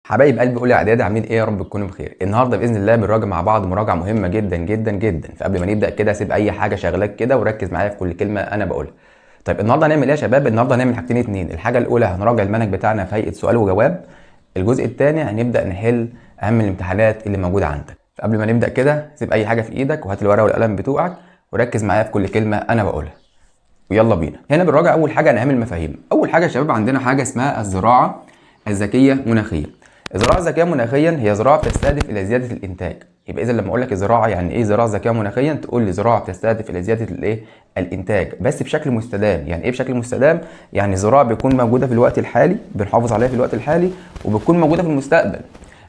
حبايب قلبي اولى اعدادي عاملين ايه؟ يا رب تكونوا بخير. النهارده باذن الله بنراجع مع بعض مراجعه مهمه جدا جدا جدا. فقبل ما نبدا كده سيب اي حاجه شغلاك كده وركز معايا في كل كلمه انا بقولها. طيب النهارده هنعمل ايه يا شباب؟ النهارده هنعمل حاجتين اتنين. الحاجه الاولى هنراجع المنهج بتاعنا في هيئه سؤال وجواب. الجزء الثاني هنبدا نحل اهم الامتحانات اللي موجوده عندك. فقبل ما نبدا كده سيب اي حاجه في ايدك وهات الورقه والقلم بتوعك وركز معايا في كل كلمه انا بقولها. ويلا بينا. هنا بنراجع اول حاجه عن اهم المفاهيم. اول حاجه يا شباب عندنا حاجه اسمها الزراعه الذكيه مناخيا. الزراعه الذكيه مناخيا هي زراعه بتستهدف الى زياده الانتاج. يبقى اذا لما اقول لك الزراعه يعني ايه زراعه ذكيه مناخيا، تقول لي زراعه بتستهدف الى زياده الايه؟ الانتاج، بس بشكل مستدام. يعني ايه بشكل مستدام؟ يعني زراعه بيكون موجوده في الوقت الحالي، بنحافظ عليها في الوقت الحالي، وبتكون موجوده في المستقبل.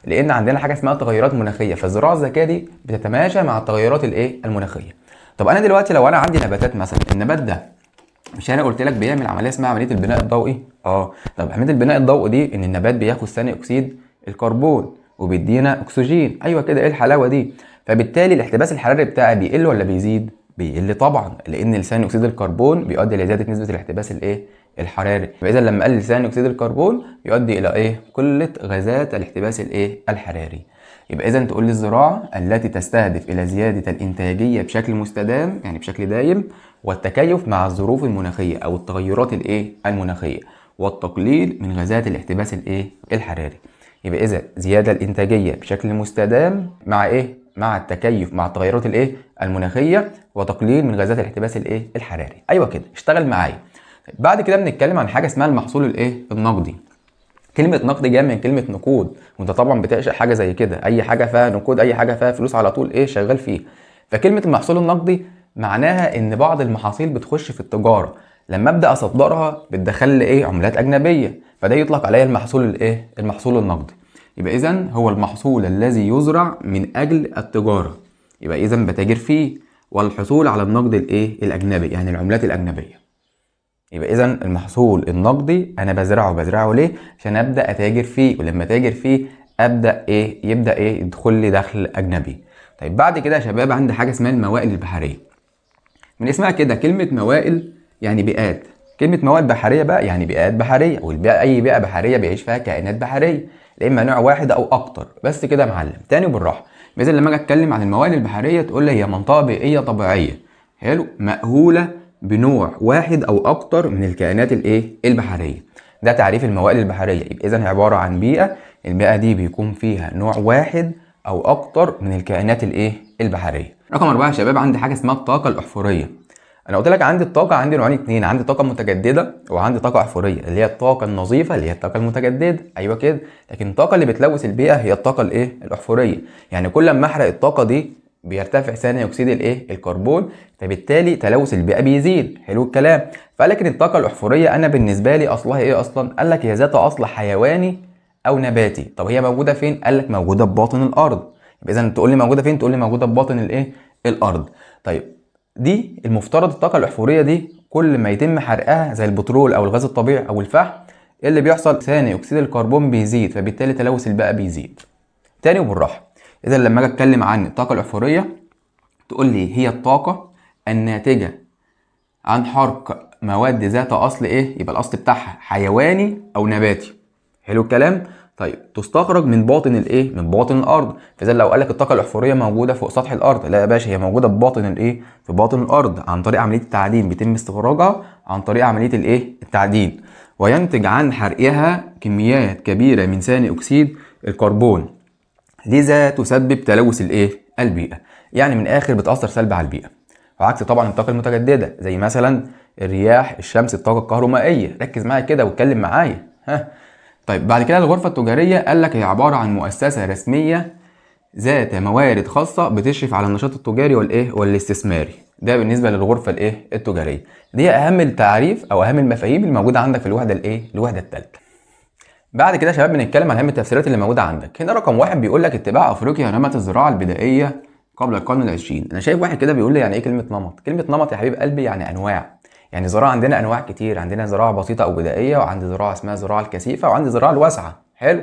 لان عندنا حاجه اسمها تغيرات مناخيه، فالزراعه الذكيه دي بتتماشى مع التغيرات الايه؟ المناخيه. طب انا دلوقتي لو انا عندي نباتات مثلا، النبات ده مش انا قلت لك بيعمل عمليه اسمها عمليه البناء الضوئي؟ طب عمليه البناء الضوئي دي ان النبات بياخد ثاني اكسيد الكربون وبيدينا اكسجين. ايوه كده، ايه الحلاوه دي؟ فبالتالي الاحتباس الحراري بتاعي بيقل ولا بيزيد؟ بيقل طبعا، لان ثاني اكسيد الكربون بيؤدي الى زياده نسبه الاحتباس الايه؟ الحراري. فاذا لما قل ثاني اكسيد الكربون يؤدي الى ايه؟ قله غازات الاحتباس الايه؟ الحراري. يبقى اذا تقول لي الزراعه التي تستهدف الى زياده الانتاجيه بشكل مستدام، يعني بشكل دايم، والتكيف مع الظروف المناخيه او التغيرات الايه؟ المناخيه، والتقليل من غازات الاحتباس الايه؟ الحراري. يبقى اذا زياده الانتاجيه بشكل مستدام مع ايه؟ مع التكيف مع التغيرات الايه؟ المناخيه، وتقليل من غازات الاحتباس الايه؟ الحراري. ايوه كده، اشتغل معايا. بعد كده بنتكلم عن حاجه اسمها المحصول الايه؟ النقدي. كلمة نقد جاية من كلمة نقود، وانت طبعا بتعشق حاجة زي كده، أي حاجة فيها نقود، أي حاجة فيها فلوس على طول إيه؟ شغال فيه. فكلمة المحصول النقدي معناها إن بعض المحاصيل بتخش في التجارة، لما أبدأ أصدرها بتدخل لي إيه؟ عملات أجنبية، فده يطلق عليها المحصول الإيه؟ المحصول النقدي. يبقى إذا هو المحصول الذي يزرع من أجل التجارة، يبقى إذا بتاجر فيه، والحصول على النقد الإيه؟ الأجنبي، يعني العملات الأجنبية. يبقى اذا المحصول النقدي انا بزرعه ليه؟ عشان ابدا اتاجر فيه، ولما اتاجر فيه ابدا ايه؟ يبدا ايه؟ يدخل لي دخل اجنبي. طيب بعد كده يا شباب عندي حاجه اسمها الموائل البحريه. من اسمها كده، كلمه موائل يعني بيئات. كلمه موائل بحريه بقى يعني بيئات بحريه، والبيئه اي بيئه بحريه بيعيش فيها كائنات بحريه، لا اما نوع واحد او اكتر. بس كده يا معلم، تاني وبالراحه. مثلا لما اجي اتكلم عن الموائل البحريه تقول لي هي منطقه بيئيه طبيعيه، حلو، مأهوله بنوع واحد او اكتر من الكائنات الايه؟ البحريه. ده تعريف الموائل البحريه. يبقى اذا هي عباره عن بيئه، البيئه دي بيكون فيها نوع واحد او اكتر من الكائنات الايه؟ البحريه. رقم 4 يا شباب عندي حاجه اسمها الطاقه الاحفوريه. انا قلت لك عندي الطاقه، عندي نوعين اتنين، عندي طاقه متجدده وعندي طاقه احفوريه، اللي هي الطاقه النظيفه اللي هي الطاقه المتجدده. ايوه كده. لكن الطاقه اللي بتلوث البيئه هي الطاقه الايه؟ الاحفوريه. يعني كل ما احرق الطاقه دي بيرتفع ثاني اكسيد الايه؟ الكربون، فبالتالي تلوث البيئه بيزيد. حلو الكلام. فلكن الطاقه الاحفوريه انا بالنسبه لي اصلها ايه اصلا؟ قال لك هي ذات اصل حيواني او نباتي. طب هي موجوده فين؟ قال لك موجوده بباطن الارض. يبقى اذا تقول لي موجوده فين؟ تقول لي موجوده بباطن الايه؟ الارض. طيب دي المفترض الطاقه الاحفوريه دي كل ما يتم حرقها زي البترول او الغاز الطبيعي او الفحم، ايه اللي بيحصل؟ ثاني اكسيد الكربون بيزيد، فبالتالي تلوث البيئه بيزيد. تاني وبالراحه. اذا لما اجي اتكلم عن الطاقه الاحفوريه تقول لي هي الطاقه الناتجه عن حرق مواد ذات اصل ايه؟ يبقى الاصل بتاعها حيواني او نباتي. حلو الكلام. طيب تستخرج من باطن الايه؟ من باطن الارض. فاذا لو قال لك الطاقه الاحفوريه موجوده فوق سطح الارض، لا يا باشا، هي موجوده بباطن الايه؟ في باطن الارض، عن طريق عمليه التعدين، بيتم استخراجها عن طريق عمليه الايه؟ التعدين، وينتج عن حرقها كميات كبيره من ثاني اكسيد الكربون، لذا تسبب تلوث الايه؟ البيئه. يعني من الاخر بتاثر سلبي على البيئه. وعكس طبعا الطاقه المتجدده زي مثلا الرياح، الشمس، الطاقه الكهرومائيه. ركز معايا كده واتكلم معايا. ها. طيب بعد كده الغرفه التجاريه قال لك هي عباره عن مؤسسه رسميه ذات موارد خاصه بتشرف على النشاط التجاري والايه؟ والاستثماري. ده بالنسبه للغرفه الايه؟ التجاريه. دي اهم التعريف او اهم المفاهيم الموجوده عندك في الوحده الايه؟ الوحده الثالثه. بعد كده يا شباب بنتكلم عن اهم التفسيرات اللي موجوده عندك. هنا رقم 1 بيقول لك اتباع افريقيا نمط الزراعه البدائيه قبل القرن العشرين. انا شايف واحد كده بيقول لي يعني ايه كلمه نمط؟ كلمه نمط يا حبيب قلبي يعني انواع. يعني زراعه عندنا انواع كتير، عندنا زراعه بسيطه او بدائيه، وعندي زراعه اسمها زراعه الكثيفه، وعندي زراعه الواسعه. حلو.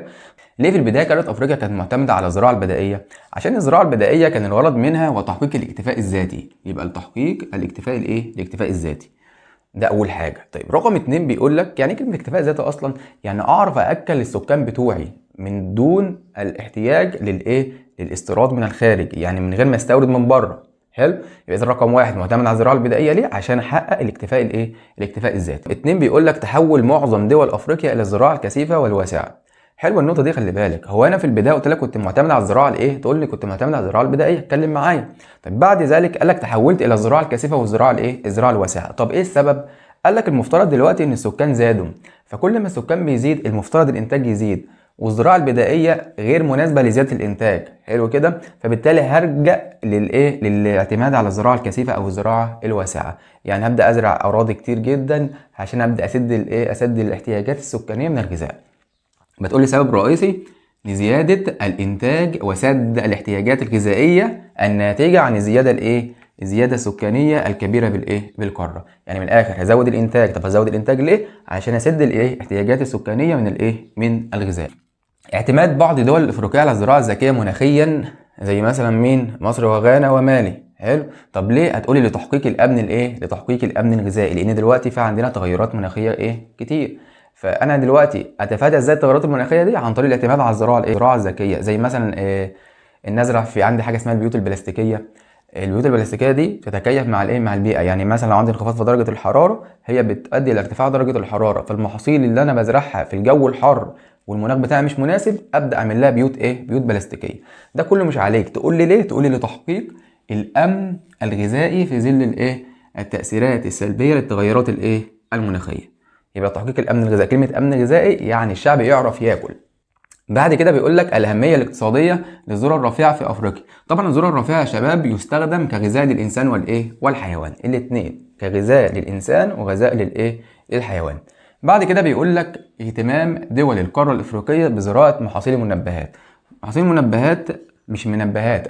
ليه في البدايه كانت افريقيا كانت معتمده على الزراعه البدائيه؟ عشان الزراعه البدائيه كان الغرض منها هو تحقيق الاكتفاء الذاتي. يبقى التحقيق الاكتفاء الايه؟ الاكتفاء الذاتي. ده اول حاجه. طيب رقم 2 بيقول لك يعني ايه كلمه اكتفاء ذاتي اصلا؟ يعني اعرف ااكل السكان بتوعي من دون الاحتياج للاستيراد من الخارج، يعني من غير ما استورد من بره. حلو. يبقى اذا رقم واحد معتمد على الزراعه البدائيه ليه؟ عشان احقق الاكتفاء الذاتي. اتنين بيقول لك تحول معظم دول افريقيا الى الزراعه الكثيفه والواسعه. حلوه النقطه دي، خلي بالك. هو انا في البدايه قلت لك كنت معتمد على الزراعه تقول لي كنت معتمد على الزراعه البدائيه، اتكلم معايا. طب بعد ذلك قال لك تحولت الى الزراعه الكثيفه والزراعه الزراعه الواسعه. طب ايه السبب؟ قال لك المفترض دلوقتي ان السكان زادوا، فكل ما السكان بيزيد المفترض الانتاج يزيد، والزراعه البدائيه غير مناسبه لزياده الانتاج. حلو كده. فبالتالي هرجع للاعتماد على الزراعه الكثيفه او الزراعه الواسعه. يعني هبدا ازرع اراضي كتير جدا عشان ابدا اسد الاحتياجات السكانيه من الغذاء. بتقول لي سبب رئيسي لزياده الانتاج وسد الاحتياجات الغذائيه الناتجه عن الزياده السكانيه الكبيره بالقاره. يعني من الاخر هزود الانتاج. طب هزود الانتاج ليه؟ عشان اسد الاحتياجات السكانيه من الغذاء. اعتماد بعض دول الافريقيه على الزراعه الذكيه مناخيا، زي مثلا مين؟ مصر وغانا ومالي. حلو. طب ليه؟ هتقولي لتحقيق الامن الغذائي، لان دلوقتي في عندنا تغيرات مناخيه كتير. فانا دلوقتي اتفادى ازاي التغيرات المناخيه دي؟ عن طريق الاعتماد على الزراعه الذكيه، زي مثلا ان ازرع في عندي حاجه اسمها البيوت البلاستيكيه. البيوت البلاستيكيه دي تتكيف مع البيئه. يعني مثلا لو عندي انخفاض في درجه الحراره، هي بتؤدي الى ارتفاع درجه الحراره، فالمحاصيل اللي انا بزرعها في الجو الحر والمناخ بتاعي مش مناسب، ابدا اعمل لها بيوت بلاستيكيه. ده كله مش عليك. تقول لي ليه؟ تقول لي لتحقيق الامن الغذائي في ظل التاثيرات السلبيه للتغيرات المناخيه. يبقى تحقيق الامن الغذائي، كلمه امن غذائي يعني الشعب يعرف ياكل. بعد كده بيقول لك الاهميه الاقتصاديه للذره الرافعه في افريقيا. طبعا الذره الرافعه يا شباب يستخدم كغذاء للانسان والحيوان، الاثنين كغذاء للانسان وغذاء للحيوان. بعد كده بيقول لك اهتمام دول القاره الافريقيه بزراعه محاصيل المنبهات. محاصيل المنبهات مش منبهات،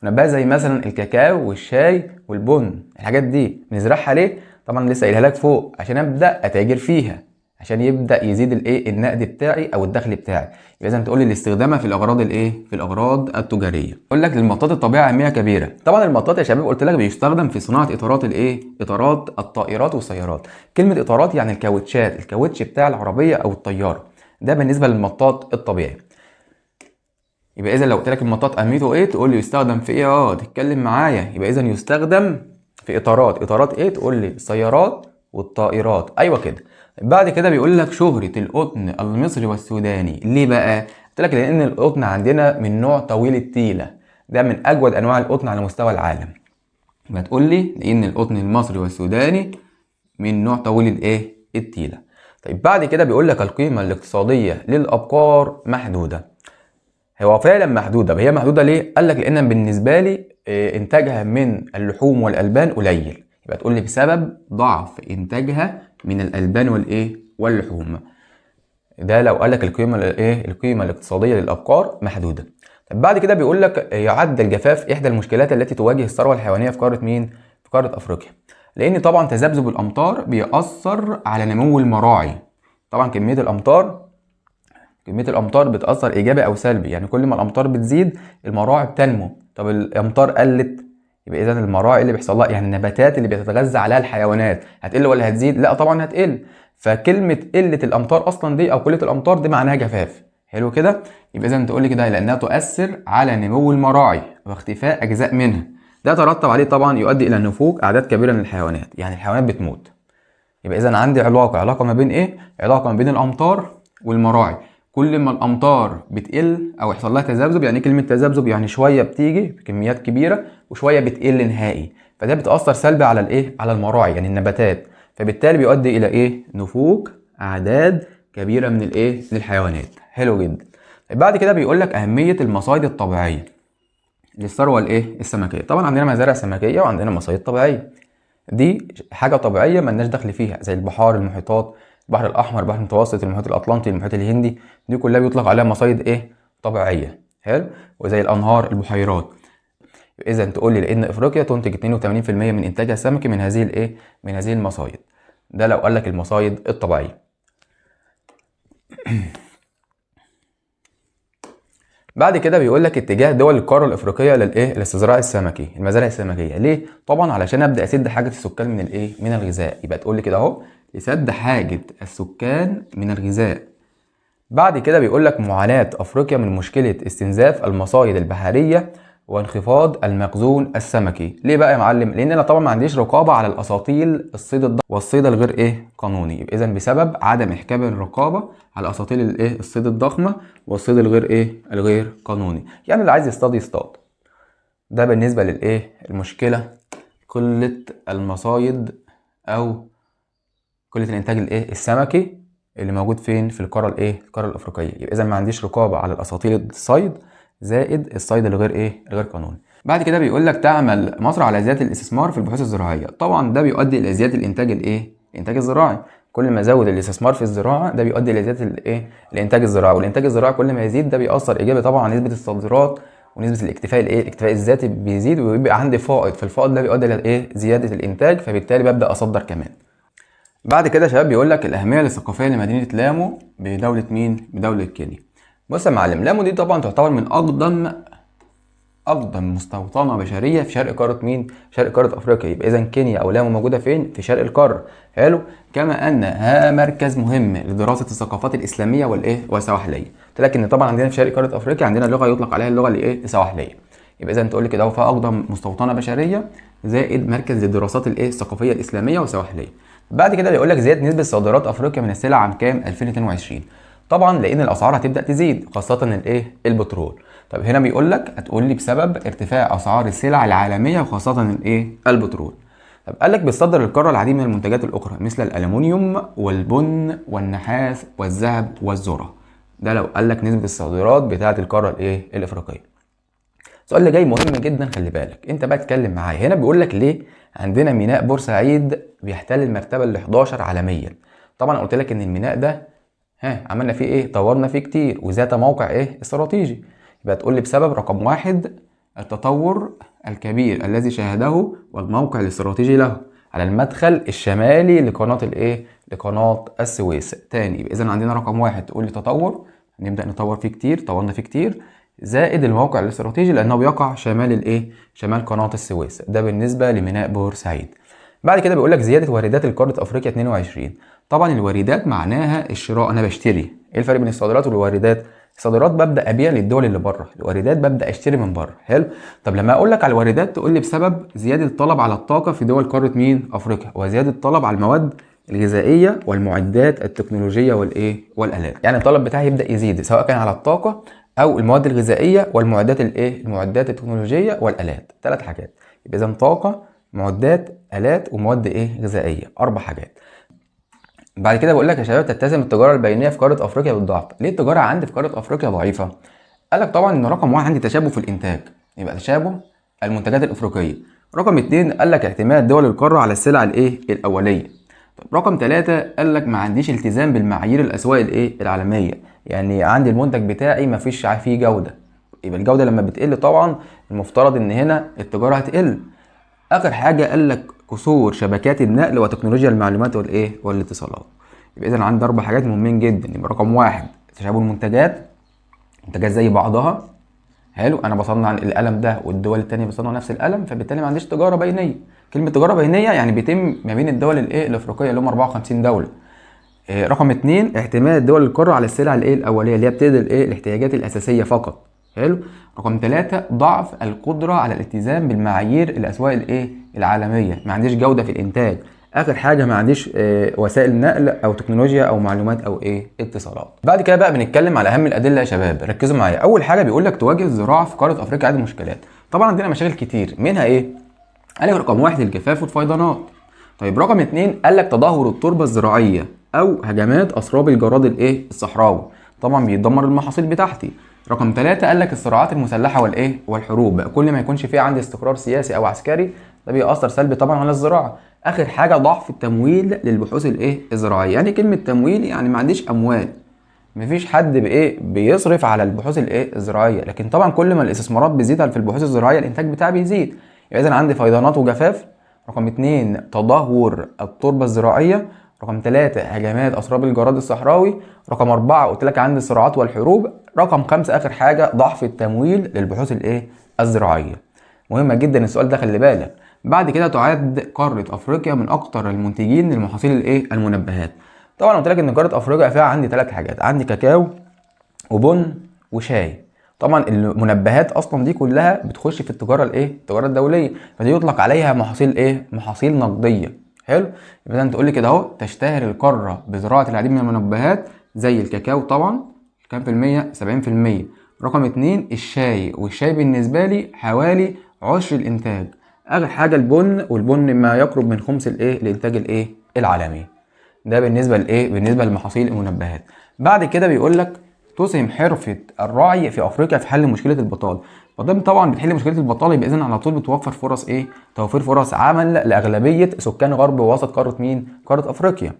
منبهات زي مثلا الكاكاو والشاي والبن. الحاجات دي بنزرعها ليه؟ طبعا لسه قايلها لك فوق، عشان ابدا اتاجر فيها، عشان يبدا يزيد النقد بتاعي او الدخل بتاعي. يبقى اذا تقول لي الاستخدامها في الاغراض في الاغراض التجاريه. اقول لك للمطاط الطبيعي اهميه كبيره. طبعا المطاط يا شباب قلت لك بيستخدم في صناعه اطارات الطائرات والسيارات. كلمه اطارات يعني الكاوتش بتاع العربيه او الطياره. ده بالنسبه للمطاط الطبيعي. يبقى اذا لو قلت لك المطاط اهميته ايه، تقول لي يستخدم في ايه. تتكلم معايا. يبقى اذا يستخدم في اطارات ايه؟ تقول لي السيارات والطائرات. ايوه كده. بعد كده بيقول لك شهرة القطن المصري والسوداني. ليه بقى؟ قلت لك لان القطن عندنا من نوع طويل التيلة، ده من اجود انواع القطن على مستوى العالم. يبقى تقول لي لان القطن المصري والسوداني من نوع طويل التيلة. طيب بعد كده بيقول لك القيمة الاقتصادية للابقار محدودة. هو فعلا محدودة. هي محدودة ليه؟ قال لك لان بالنسبة لي انتاجها من اللحوم والالبان قليل. يبقى تقول لي بسبب ضعف انتاجها من الالبان واللحوم. ده لو قال لك القيمه الاقتصاديه للابقار محدوده. طب بعد كده بيقول لك يعد الجفاف احدى المشكلات التي تواجه الثروه الحيوانيه في قاره مين؟ في قاره افريقيا. لان طبعا تذبذب الامطار بيأثر على نمو المراعي. طبعا كميه الامطار بتأثر ايجابي او سلبي. يعني كل ما الامطار بتزيد المراعي بتنمو. طب الامطار قلت، يبقى اذا المراعي اللي بيحصل لها، يعني النباتات اللي بيتغذى عليها الحيوانات، هتقل ولا هتزيد؟ لا طبعا هتقل. فكلمه قله الامطار اصلا دي او قله الامطار دي معناها جفاف. حلو كده. يبقى اذا تقول لي كده لانها تؤثر على نمو المراعي واختفاء اجزاء منها. ده ترتب عليه طبعا يؤدي الى نفوق اعداد كبيره من الحيوانات، يعني الحيوانات بتموت. يبقى اذا عندي علاقه ما بين علاقه ما بين الامطار والمراعي. كل ما الامطار بتقل او يحصل لها تذبذب، يعني كلمه تذبذب يعني شويه بتيجي بكميات كبيره وشويه بتقل نهائي، فده بتاثر سلبي على على المراعي يعني النباتات. فبالتالي بيؤدي الى نفوق اعداد كبيره من من الحيوانات. حلو جدا. بعد كده بيقول لك اهميه المصايد الطبيعيه للثروه السمكيه. طبعا عندنا مزارع سمكيه وعندنا مصايد طبيعيه. دي حاجه طبيعيه مالناش دخل فيها، زي البحار، المحيطات، البحر الاحمر، البحر المتوسط، المحيط الاطلنطي، المحيط الهندي. دي كلها بيطلق عليها مصايد طبيعيه. حلو. وزي الانهار، البحيرات. اذا تقول لي لان افريقيا تنتج 82% من انتاجها السمكي من هذه من هذه المصايد. ده لو قال لك المصايد الطبيعيه. بعد كده بيقول لك اتجاه دول القاره الافريقيه للاستزراع السمكي، المزارع السمكيه. ليه؟ طبعا علشان ابدا اسد حاجه السكان من الغذاء. يبقى تقول لي كده اهو لسد حاجه السكان من الغذاء بعد كده بيقول لك معاناة افريقيا من مشكلة استنزاف المصايد البحرية وانخفاض المخزون السمكي. ليه بقى يا معلم؟ لان انا طبعا ما عنديش رقابة على الاساطيل الصيد الضخم والصيد الغير قانوني. يبقى اذا بسبب عدم احكام الرقابة على اساطيل الصيد الضخمة والصيد الغير قانوني. يعني اللي عايز يصطاد يصطاد. ده بالنسبة المشكلة قلة المصايد او قلة الانتاج السمكي اللي موجود فين في القاره القاره الافريقيه. يبقى اذا ما عنديش رقابه على الاساطيل الصيد زائد الصيد الغير قانوني. بعد كده بيقول لك تعمل مصر على زياده الاستثمار في البحوث الزراعيه. طبعا ده بيؤدي الى زياده الانتاج الانتاج الزراعي. كل ما ازود الاستثمار في الزراعه ده بيؤدي الى زياده الانتاج الزراعي، والانتاج الزراعي كل ما يزيد ده بيأثر ايجابي طبعا على نسبه الصادرات ونسبه الاكتفاء الاكتفاء الذاتي بيزيد، وبيبقى عندي فائض، فالفائض ده بيؤدي الى زياده الانتاج، فبالتالي ببدا اصدر كمان. بعد كده يا شباب بيقول لك الاهميه الثقافيه لمدينه لامو بدوله مين؟ بدوله كينيا. بص يا معلم، لامو دي طبعا تعتبر من اقدم مستوطنه بشريه في شرق قاره مين؟ شرق قاره افريقيا. يبقى اذا كينيا او لامو موجوده فين؟ في شرق القاره. حلو. كما انها مركز مهم لدراسه الثقافات الاسلاميه والسواحليه. قلت لك ان طبعا عندنا في شرق قاره افريقيا عندنا لغه يطلق عليها اللغه السواحليه. يبقى اذا تقول لي كده هو فيها اقدم مستوطنه بشريه زائد مركز للدراسات الثقافيه الاسلاميه والسواحليه. بعد كده بيقول لك زياده نسبه صادرات افريقيا من السلع عام كام؟ 2022. طبعا لان الاسعار هتبدا تزيد، خاصه البترول. طب هنا بيقول لك هتقول لي بسبب ارتفاع اسعار السلع العالميه وخاصه البترول. طب قال لك بتصدر القاره العديد من المنتجات الاخرى مثل الالومنيوم والبن والنحاس والذهب والذره. ده لو قال لك نسبه الصادرات بتاعه القاره الافريقيه. السؤال اللي جاي مهم جدا، خلي بالك انت بقى تتكلم معايا. هنا بيقول لك ليه عندنا ميناء بورسعيد بيحتل المرتبه ال 11 عالميا. طبعا قلت لك ان الميناء ده عملنا فيه طورنا فيه كتير وذات موقع استراتيجي. يبقى تقول لي بسبب رقم 1 التطور الكبير الذي شاهده والموقع الاستراتيجي له على المدخل الشمالي لقناه لقناه السويس. تاني يبقى اذا عندنا رقم 1 تقول لي تطور، نبدا نطور فيه كتير، طورنا فيه كتير، زائد الموقع الاستراتيجي لانه بيقع شمال شمال قناه السويس. ده بالنسبه لميناء بورسعيد. بعد كده بيقول لك زياده واردات القاره افريقيا 22. طبعا الواردات معناها الشراء، انا بشتري. ايه الفرق بين الصادرات والواردات؟ الصادرات ببدا ابيع للدول اللي بره، الواردات ببدا اشتري من بره. حلو. طب لما اقول لك على الواردات تقول لي بسبب زياده الطلب على الطاقه في دول قاره مين؟ افريقيا، وزياده الطلب على المواد الغذائيه والمعدات التكنولوجيه والالات. يعني الطلب بتاعي يبدا يزيد سواء كان على الطاقه او المواد الغذائيه والمعدات المعدات التكنولوجيه والالات. 3 حاجات. يبقى اذا طاقه، معدات، الات، ومواد غذائيه. 4 حاجات. بعد كده بقول لك يا شباب تتسم التجاره البينيه في قاره افريقيا بالضعف. ليه التجاره عندي في قاره افريقيا ضعيفه؟ قال لك طبعا ان رقم 1 عندي تشابه في الانتاج، يبقى تشابه المنتجات الافريقيه. رقم 2 قال لك اعتماد دول القاره على السلع الاوليه. طب رقم 3 قال لك ما عنديش التزام بالمعايير الاسواق العالميه. يعني عندي المنتج بتاعي ما فيش فيه جوده. يبقى الجوده لما بتقل طبعا المفترض ان هنا التجاره هتقل. اخر حاجه قال لك قصور شبكات النقل وتكنولوجيا المعلومات والاتصالات. يبقى اذا عندي 4 حاجات مهمين جدا. يبقى رقم 1 تشابه المنتجات، منتجات زي بعضها. حلو. انا بصنع القلم ده والدول التانية بتصنع نفس القلم، فبالتالي ما عنديش تجاره بينيه. كلمه تجاره بينيه يعني بيتم ما بين الدول الافريقيه اللي هم 54 دوله. رقم 2 اعتماد دول القاره على السلع الاوليه اللي هي بتدي الاحتياجات الاساسيه فقط. حلو. رقم 3 ضعف القدره على الالتزام بالمعايير الاسواق العالميه، ما عنديش جوده في الانتاج. اخر حاجه ما عنديش وسائل نقل او تكنولوجيا او معلومات او اتصالات. بعد كده بقى بنتكلم على اهم الادله يا شباب، ركزوا معايا. اول حاجه بيقول لك تواجه الزراعه في قاره افريقيا عدة مشكلات. طبعا عندنا مشاكل كتير، منها قال لك رقم 1 الجفاف والفيضانات. طيب رقم 2 قال لك تدهور التربه الزراعيه او هجمات اسراب الجراد الصحراوي، طبعا بيدمر المحاصيل بتاعتي. رقم 3 قال لك الصراعات المسلحه والحروب، كل ما يكونش فيه عندي استقرار سياسي او عسكري ده بيأثر سلبي طبعا على الزراعه. اخر حاجه ضعف التمويل للبحوث الزراعيه. يعني كلمه تمويل يعني ما عنديش اموال، مفيش حد بيصرف على البحوث الزراعيه. لكن طبعا كل ما الاستثمارات بتزيد في البحوث الزراعيه الانتاج بتاعي بيزيد. يبقى اذا عندي فيضانات وجفاف. رقم 2 تدهور التربه الزراعيه. رقم 3 هجمات اسراب الجراد الصحراوي. رقم 4 قلت لك عندي الصراعات والحروب. رقم 5 اخر حاجه ضعف التمويل للبحوث الزراعيه. مهمه جدا السؤال ده، خلي بالك. بعد كده تعد قاره افريقيا من اكثر المنتجين للمحاصيل المنبهات. طبعا قلت لك ان قاره افريقيا فيها عندي 3 حاجات، عندي كاكاو وبن وشاي. طبعا المنبهات اصلا دي كلها بتخش في التجاره الايه، التجاره الدوليه، فدي يطلق عليها محاصيل ايه، محاصيل نقديه. حلو. يبقى انت تقول لي كده اهو، تشتهر القاره بزراعه العديد من المنبهات زي الكاكاو طبعا، كام في المية؟ 70%. رقم اتنين الشاي، والشاي بالنسبه لي حوالي عشر الانتاج. اخر حاجه البن، والبن ما يقرب من خمس الايه، الانتاج الايه العالمي. ده بالنسبه لايه، بالنسبه لمحاصيل المنبهات. بعد كده بيقول لك تسهم حرفه الرعي في افريقيا في حل مشكله البطاله. فده طبعا بتحل مشكله البطاله، يبقى اذا على طول بتوفر فرص ايه، توفير فرص عمل لاغلبيه سكان غرب ووسط قاره مين، قاره افريقيا.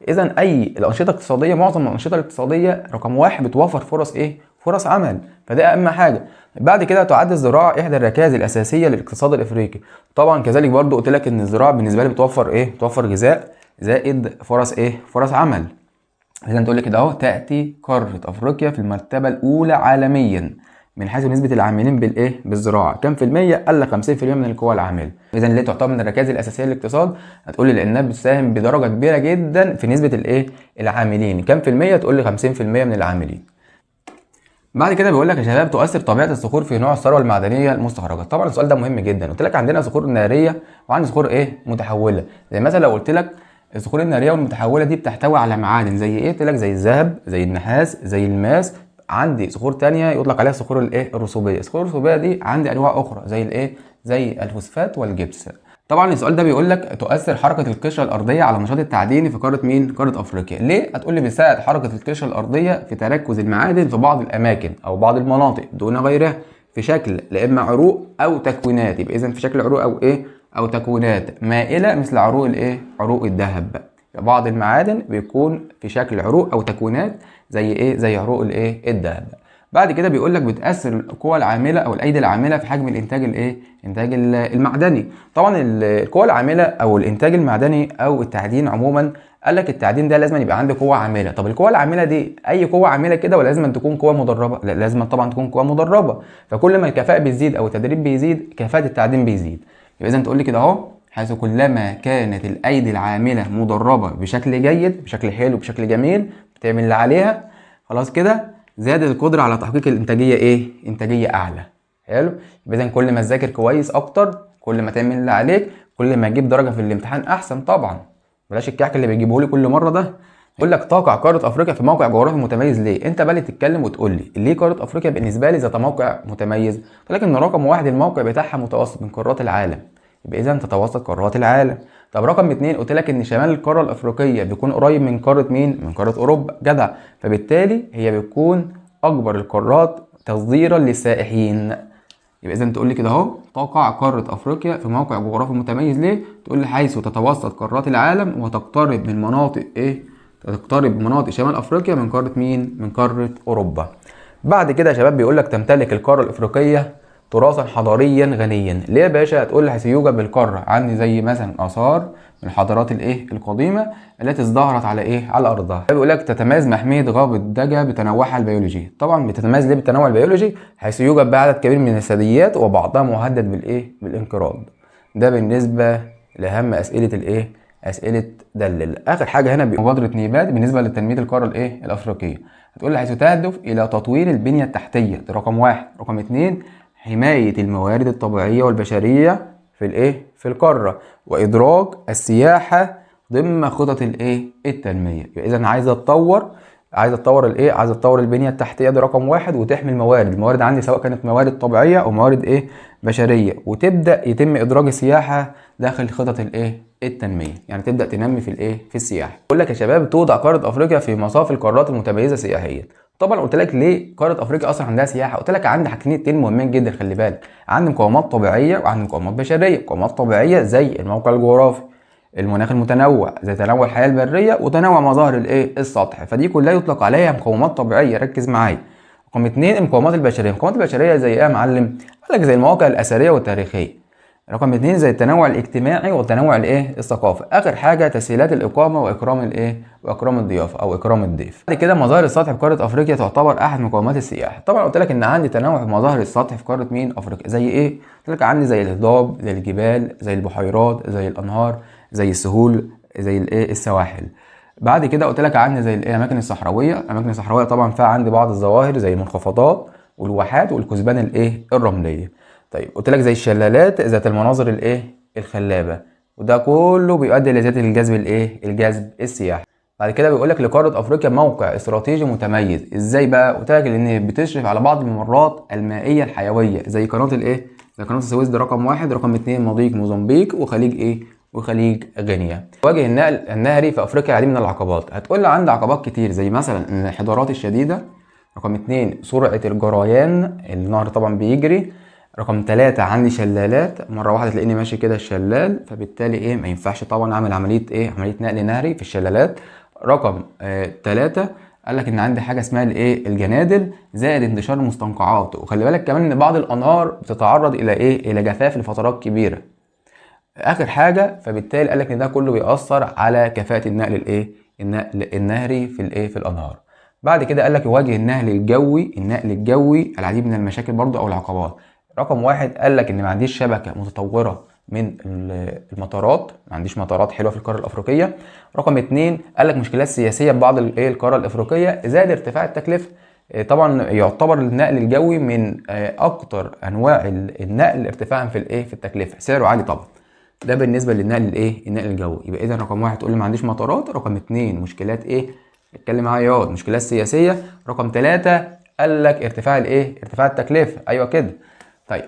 اذا اي الانشطه الاقتصاديه، معظم الانشطه الاقتصاديه رقم واحد بتوفر فرص ايه، فرص عمل، فده اهم حاجه. بعد كده تعد الزراعه احدى الركائز الاساسيه للاقتصاد الافريقي. طبعا كذلك برضو قلت لك ان الزراعه بالنسبه لي بتوفر ايه، بتوفر غذاء زائد فرص ايه، فرص عمل. اذا تقول لي كده اهو، تاتي قاره افريقيا في المرتبه الاولى عالميا من حيث نسبه العاملين بالايه، بالزراعه. كام في الميه؟ قال لك 50% من القوى العامله. اذا ليه تعتبر من الركائز الاساسيه للاقتصاد؟ هتقول لي لانها بتساهم بدرجه كبيره جدا في نسبه الايه، العاملين. كام في الميه؟ تقول لي 50% من العاملين. بعد كده بيقول لك يا شباب، تؤثر طبيعه الصخور في نوع الثروه المعدنيه المستخرجه. طبعا السؤال ده مهم جدا. قلت لك عندنا صخور ناريه وعندنا صخور ايه، متحوله. زي مثلا لو قلت لك الصخور الناريه والمتحوله دي بتحتوي على معادن زي ايه، قلت لك زي الذهب، زي النحاس، زي الماس. عندي صخور تانية يطلق عليها الصخور الايه، الرسوبيه. الصخور الرسوبيه دي عندي انواع اخرى زي الايه، زي الفوسفات والجبس. طبعا السؤال ده بيقول لك تؤثر حركه القشره الارضيه على النشاط التعديني في قاره مين، قاره افريقيا. ليه؟ هتقول لي بيساعد حركه القشره الارضيه في تركز المعادن في بعض الاماكن او بعض المناطق دون غيرها، في شكل لا اما عروق او تكوينات. يبقى اذا في شكل عروق او ايه، او تكوينات مائله مثل عروق الايه، عروق الذهب. بعض المعادن بيكون في شكل عروق او تكوينات زي ايه، زي عروق الايه، الذهب. بعد كده بيقول لك بتاثر القوى العامله او الايدي العامله في حجم الانتاج الايه، انتاج المعدني. طبعا القوى العامله او الانتاج المعدني او التعدين عموما، قال لك التعدين ده لازم يبقى عنده قوه عامله. طب القوه العامله دي اي قوه عامله كده، ولا لازم تكون قوه مدربه؟ لا، لازم طبعا تكون قوه مدربه. فكل ما الكفاءه بتزيد او التدريب بيزيد، كفاءه التعدين بيزيد. يبقى اذا تقول لي كده اهو، حيث كلما كانت الايدي العامله مدربه بشكل جيد، بشكل حلو، بشكل جميل، بتعمل اللي عليها، خلاص كده زادت القدره على تحقيق الانتاجيه ايه، انتاجيه اعلى. حلو. يبقى اذا كل ما تذاكر كويس اكتر، كل ما تعمل اللي عليك، كل ما تجيب درجه في الامتحان احسن طبعا. بلاش الكعك اللي بيجيبه لي كل مره ده. يقول لك تقع قاره افريقيا في موقع جغرافي متميز. ليه؟ انت بقى اللي تتكلم وتقول لي ليه قاره افريقيا بالنسبه لي ذات موقع متميز. ولكن رقم واحد الموقع بتاعها متوسط من قارات العالم، يبقى اذا تتوسط قارات العالم. طب رقم اتنين، قلت لك ان شمال القاره الافريقيه بيكون قريب من قاره مين، من قاره اوروبا. جدع. فبالتالي هي بتكون اكبر القارات تصديرا للسائحين. يبقى اذا تقول لي كده اهو، تقع قاره افريقيا في موقع جغرافي متميز. ليه؟ تقول لي حيث تتوسط قارات العالم وتقترب من مناطق ايه، تقترب مناطق شمال افريقيا من قاره مين، من قاره اوروبا. بعد كده يا شباب بيقول لك تمتلك القاره الافريقيه تراثا حضاريا غنيا. ليه يا باشا؟ هتقول لي حيث يوجد بالقاره عندي زي مثلا اثار من الحضارات الايه، القديمه التي ازدهرت على ايه، على ارضها. بيقول لك تتميز محميه غابه دجا بتنوعها البيولوجي. طبعا بتتميز ليه بالتنوع البيولوجي؟ حيث يوجد بها عدد كبير من الثدييات وبعضها مهدد بالايه، بالانقراض. ده بالنسبه لاهم اسئله الايه، اسئله دلل. اخر حاجه هنا مبادره نيبات بالنسبه لتنميه القاره الايه، الافريقيه. هتقول لي حيث تهدف الى تطوير البنيه التحتيه. ده رقم واحد. رقم اتنين، حمايه الموارد الطبيعيه والبشريه في الايه، في القاره، وادراج السياحه ضمن خطط الايه، التنميه. اذا عايز اتطور، عايز اتطور الايه، عايز اتطور البنيه التحتيه. دي رقم واحد. وتحمي الموارد عندي سواء كانت موارد طبيعيه او موارد ايه، بشريه. وتبدا يتم ادراج السياحه داخل خطط الايه، التنميه. يعني تبدا تنمي في الايه، في السياحه. بقول لك يا شباب توضع قاره افريقيا في مصاف القارات المتميزه سياحيا. طبعا قلت لك ليه قاره افريقيا اصلا عندها سياحه. قلت لك عندي حاجتين اتنين مهمين جدا، خلي بالك. عندي مقومات طبيعيه وعندي مقومات بشريه. مقومات طبيعيه زي الموقع الجغرافي، المناخ المتنوع، زي تنوع الحياه البريه وتنوع مظاهر الايه، السطح. فدي كلها يطلق عليها مقومات طبيعيه. ركز معايا. رقم اتنين المقومات البشريه. المقومات البشريه زي ايه يا معلم؟ قال لك زي المواقع الاثريه والتاريخيه. رقم اتنين زي التنوع الاجتماعي والتنوع الايه، الثقافي. اخر حاجه تسهيلات الاقامه واكرام الايه، واكرام الضيافه او اكرام الضيف. بعد كده مظاهر السطح في قاره افريقيا تعتبر احد مقومات السياحه. طبعا قلت لك ان عندي تنوع في مظاهر السطح في قاره مين، افريقيا. زي ايه؟ قلت لك عندي زي الهضاب، زي الجبال، زي البحيرات، زي الانهار، زي السهول، زي الايه، السواحل. بعد كده قلت لك عندي زي الاماكن الصحراويه. الاماكن الصحراويه طبعا فيها عندي بعض الظواهر زي المنخفضات والواحات والكثبان الرمليه. طيب قلت لك زي الشلالات ذات المناظر الخلابه، وده كله بيؤدي لزياده الجذب السياحي. بعد كده بيقول لك لقاره افريقيا موقع استراتيجي متميز. ازاي بقى؟ قلت لك لان بتشرف على بعض الممرات المائيه الحيويه زي قناه زي قناه السويس، ده رقم واحد. رقم اتنين مضيق موزمبيق وخليج وخليج غينيا. وجه النقل النهري في افريقيا العديد من العقبات. هتقول لي عندي عقبات كتير زي مثلا الانحدارات الشديده. رقم اتنين سرعه الجريان، النهر طبعا بيجري. رقم تلاتة عندي شلالات، مرة واحدة تلاقيني ماشي كده الشلال، فبالتالي ما ينفعش طبعا اعمل عملية نقل نهري في الشلالات. رقم تلاتة قال لك ان عندي حاجة اسمها الجنادل، زائد انتشار المستنقعات. وخلي بالك كمان ان بعض الانهار بتتعرض الى الى جفاف لفترات كبيرة. اخر حاجة فبالتالي قال لك ان ده كله بيأثر على كفاءة النقل النهري في الانهار. بعد كده قال لك يواجه النقل الجوي العديد من المشاكل برضو او العقبات. رقم واحد قال لك ان ما عنديش شبكه متطوره من المطارات، ما عنديش مطارات حلوه في القاره الافريقيه. رقم اتنين قال لك مشكلات سياسيه ببعض القاره الافريقيه، زائد ارتفاع التكلفه. طبعا يعتبر النقل الجوي من اكتر انواع النقل ارتفاعا في التكلفه، سعره عالي طبعا. ده بالنسبه للنقل النقل الجوي. يبقى اذا رقم واحد تقول لي ما عنديش مطارات. رقم اتنين مشكلات اتكلم معايا ياض، مشكلات سياسيه. رقم تلاتة قال لك ارتفاع ارتفاع التكلفه. ايوه كده. طيب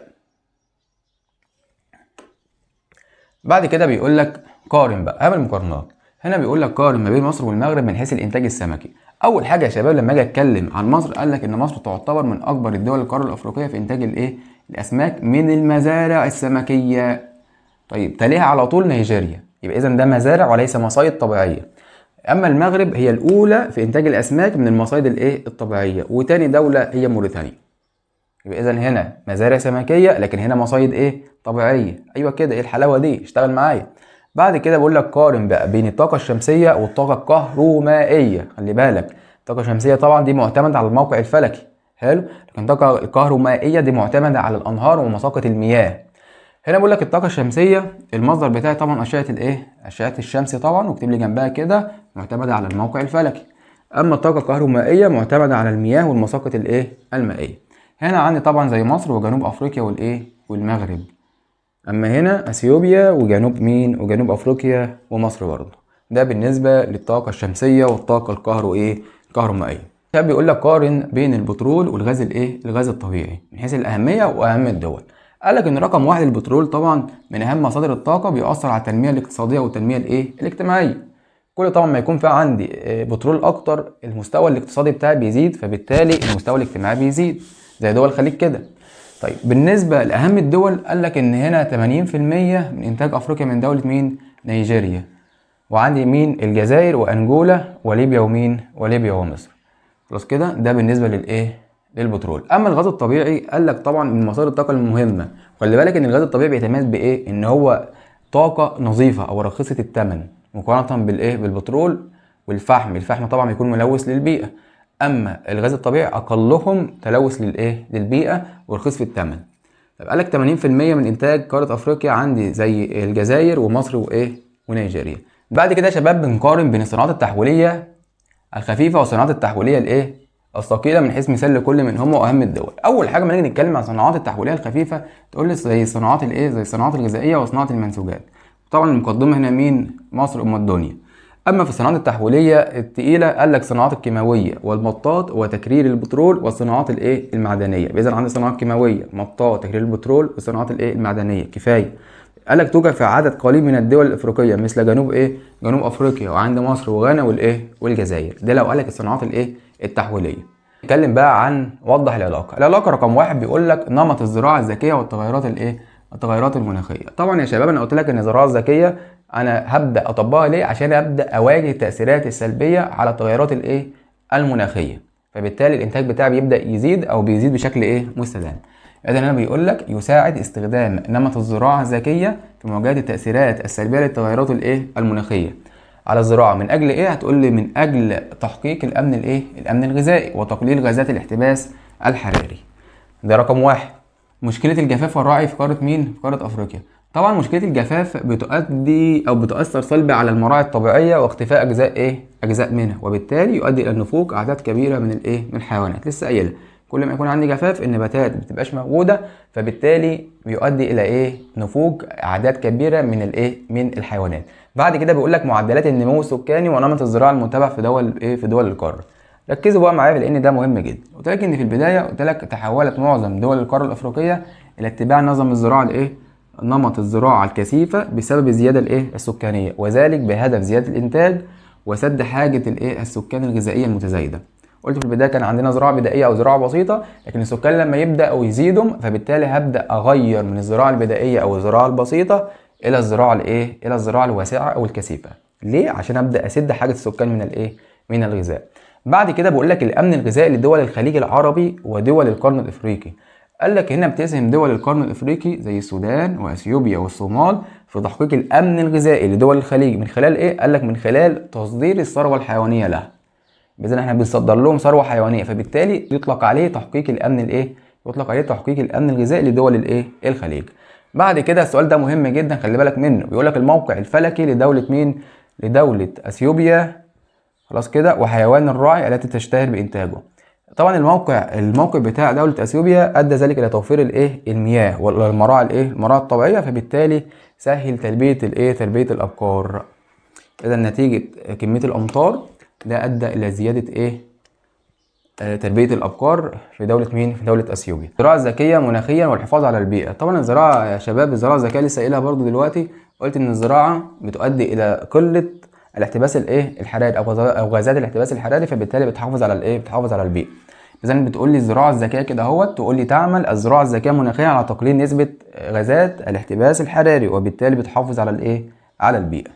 بعد كده بيقول لك قارن بقى، اعمل مقارنات. هنا بيقول لك قارن ما بين مصر والمغرب من حيث الانتاج السمكي. اول حاجه يا شباب لما اجي اتكلم عن مصر قال لك ان مصر تعتبر من اكبر الدول القاره الافريقيه في انتاج الاسماك من المزارع السمكيه. طيب تليها على طول نيجيريا، يبقى اذا ده مزارع وليس مصايد طبيعيه. اما المغرب هي الاولى في انتاج الاسماك من المصايد الطبيعيه، وتاني دوله هي موريتانيا. يبقى اذا هنا مزارع سمكيه لكن هنا مصايد طبيعيه. ايوه كده، الحلاوه دي، اشتغل معايا. بعد كده بقول لك قارن بقى بين الطاقه الشمسيه والطاقه الكهرومائيه. خلي بالك الطاقه الشمسيه طبعا دي معتمده على الموقع الفلكي، حلو، لكن الطاقه الكهرومائيه دي معتمده على الانهار ومساقط المياه. هنا بقول لك الطاقه الشمسيه المصدر بتاعي طبعا اشعه الشمس طبعا، واكتب لي جنبها كده معتمده على الموقع الفلكي. اما الطاقه الكهرومائيه معتمده على المياه والمساقط المائيه. هنا عندي طبعا زي مصر وجنوب افريقيا والمغرب. اما هنا اثيوبيا وجنوب افريقيا ومصر برضه. ده بالنسبه للطاقه الشمسيه والطاقه الكهرومائيه. كان بيقول لك قارن بين البترول والغاز الغاز الطبيعي من حيث الاهميه واهم الدول. قال لك ان رقم واحد البترول طبعا من اهم مصادر الطاقه، بيأثر على التنميه الاقتصاديه والتنميه الاجتماعيه. كل طبعا ما يكون في عندي بترول اكتر المستوى الاقتصادي بتاعي بيزيد، فبالتالي المستوى الاجتماعي بيزيد زي دول الخليج كده. طيب بالنسبه لاهم الدول قال لك ان هنا 80% من انتاج افريقيا من دوله نيجيريا، وعندي الجزائر وانجولا وليبيا ومصر. خلاص كده، ده بالنسبه للبترول. اما الغاز الطبيعي قال لك طبعا من مصادر الطاقه المهمه. خلي بالك ان الغاز الطبيعي بيتميز ان هو طاقه نظيفه او رخيصه الثمن مقارنه بالبترول والفحم. الفحم طبعا بيكون ملوث للبيئه، اما الغاز الطبيعي اقلهم تلوث للبيئه ورخيص في الثمن. طب قال لك 80% من انتاج قاره افريقيا عندي زي الجزائر ومصر ونيجيريا. بعد كده يا شباب بنقارن بين الصناعات التحويليه الخفيفه والصناعات التحويليه الثقيله من حيث مثال لكل منهم واهم الدول. اول حاجه لما نيجي نتكلم عن الصناعات التحويليه الخفيفه تقول لي زي الصناعات زي الصناعات الغذائيه وصناعه المنسوجات. طبعا المقدمه هنا مصر الدنيا. اما في الصناعات التحويليه الثقيله قال لك الصناعات الكيماويه والمطاط وتكرير البترول والصناعات المعدنيه. اذا عندي صناعات كيماويه، مطاط، تكرير البترول والصناعات المعدنيه كفايه. قال لك توجد في عدد قليل من الدول الافريقيه مثل جنوب افريقيا، وعند مصر وغانا والجزائر. ده لو قال لك الصناعات التحويليه. نتكلم بقى عن وضح العلاقه رقم واحد بيقول لك نمط الزراعه الذكيه والتغيرات التغيرات المناخيه. طبعا يا شباب انا قلت لك ان الزراعه الذكيه انا هبدا اطبقها ليه؟ عشان ابدا اواجه التاثيرات السلبيه على التغيرات المناخيه، فبالتالي الانتاج بتاعي بيبدا يزيد او بيزيد بشكل مستدام. اذا هنا بيقول لك يساعد استخدام نمط الزراعه الذكيه في مواجهه التاثيرات السلبيه للتغيرات المناخيه على الزراعه. من اجل هتقول لي من اجل تحقيق الامن الغذائي وتقليل غازات الاحتباس الحراري. ده رقم واحد. مشكله الجفاف والرعي في قاره في قاره افريقيا. طبعا مشكله الجفاف بتؤدي او بتاثر سلبي على المراعي الطبيعيه واختفاء اجزاء منها، وبالتالي يؤدي الى نفوق اعداد كبيره من من الحيوانات. لسه قايله كل ما يكون عندي جفاف النباتات بتبقاش موجوده، فبالتالي بيؤدي الى نفوق اعداد كبيره من من الحيوانات. بعد كده بيقول لك معدلات النمو السكاني ونمط الزراعه المتبع في دول في دول القاره. ركزوا بقى معايا لان ده مهم جدا. قلت لك ان في البدايه قلت لك تحولت معظم دول القاره الافريقيه الى اتباع نظام الزراعه نمط الزراعه الكثيفه بسبب الزياده السكانيه، وذلك بهدف زياده الانتاج وسد حاجه السكان الغذائيه المتزايده. قلت في البدايه كان عندنا زراعه بدائيه او زراعه بسيطه، لكن السكان لما يبداوا يزيدوا فبالتالي هبدا اغير من الزراعه البدائيه او الزراعه البسيطه الى الزراعه الى الزراعه الواسعه او الكثيفه. ليه؟ عشان ابدا اسد حاجه السكان من من الغذاء. بعد كده بقول لك الامن الغذائي لدول الخليج العربي ودول القرن الافريقي. قال لك هنا بتسهم دول القرن الافريقي زي السودان واثيوبيا والصومال في تحقيق الامن الغذائي لدول الخليج من خلال قال لك من خلال تصدير الثروه الحيوانيه لها. اذا احنا بنصدر لهم ثروه حيوانيه، فبالتالي يطلق عليه تحقيق الامن يطلق عليه تحقيق الامن الغذائي لدول الخليج. بعد كده السؤال ده مهم جدا، خلي بالك منه. بيقول لك الموقع الفلكي لدوله مين؟ لدوله اثيوبيا، خلاص كده، وحيوان الراعي التي تشتهر بانتاجه. طبعا الموقع بتاع دوله اثيوبيا ادى ذلك الى توفير المياه والمراعي المراعي الطبيعيه، فبالتالي سهل تلبيه الابقار. اذا نتيجه كميه الامطار ده ادى الى زياده تربيه الابقار في دوله مين؟ في دوله اثيوبيا. الزراعه الذكيه مناخيا والحفاظ على البيئه. طبعا الزراعه يا شباب، الزراعه الذكيه لسه قايلها برضو دلوقتي، قلت ان الزراعه بتؤدي الى قله الاحتباس الحراري او غازات الاحتباس الحراري، فبالتالي بتحافظ على بتحافظ على البيئه. اذا بتقول لي الزراعه الذكيه كده اهوت، تقول لي تعمل الزراعه الذكيه مناخيا على تقليل نسبه غازات الاحتباس الحراري، وبالتالي بتحافظ على على البيئه.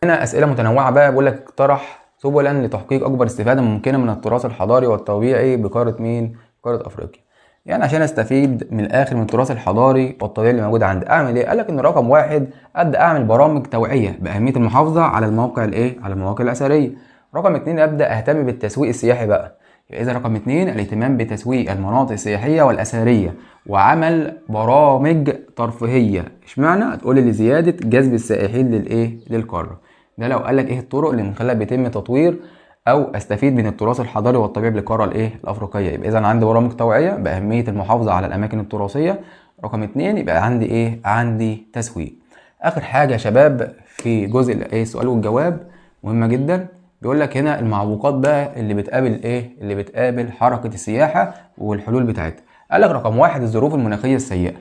هنا اسئله متنوعه بقى، بيقول لك اقترح سبلا لتحقيق اكبر استفاده ممكنه من التراث الحضاري والطبيعي بقاره مين؟ قاره افريقيا. يعني عشان استفيد من الاخر من التراث الحضاري والطبيعي اللي موجود عندي اعمل ايه؟ قال لك ان رقم واحد ابدا اعمل برامج توعيه باهميه المحافظه على المواقع على المواقع الاثريه. رقم اتنين ابدا اهتم بالتسويق السياحي بقى. اذا رقم اتنين الاهتمام بتسويق المناطق السياحيه والاثريه وعمل برامج ترفيهيه. اشمعنى؟ هتقول لي لزياده جذب السائحين للقاره. ده لو قال لك ايه الطرق اللي من خلالها بيتم تطوير او استفيد من التراث الحضاري والطبيعي للقاره الافريقيه. يبقى اذا عندي برامج توعيه باهميه المحافظه على الاماكن التراثيه. رقم اتنين يبقى عندي عندي تسويق. اخر حاجه يا شباب في جزء السؤال والجواب مهمه جدا، بيقول لك هنا المعوقات بقى اللي بتقابل اللي بتقابل حركه السياحه والحلول بتاعتها. قال لك رقم واحد الظروف المناخيه السيئه.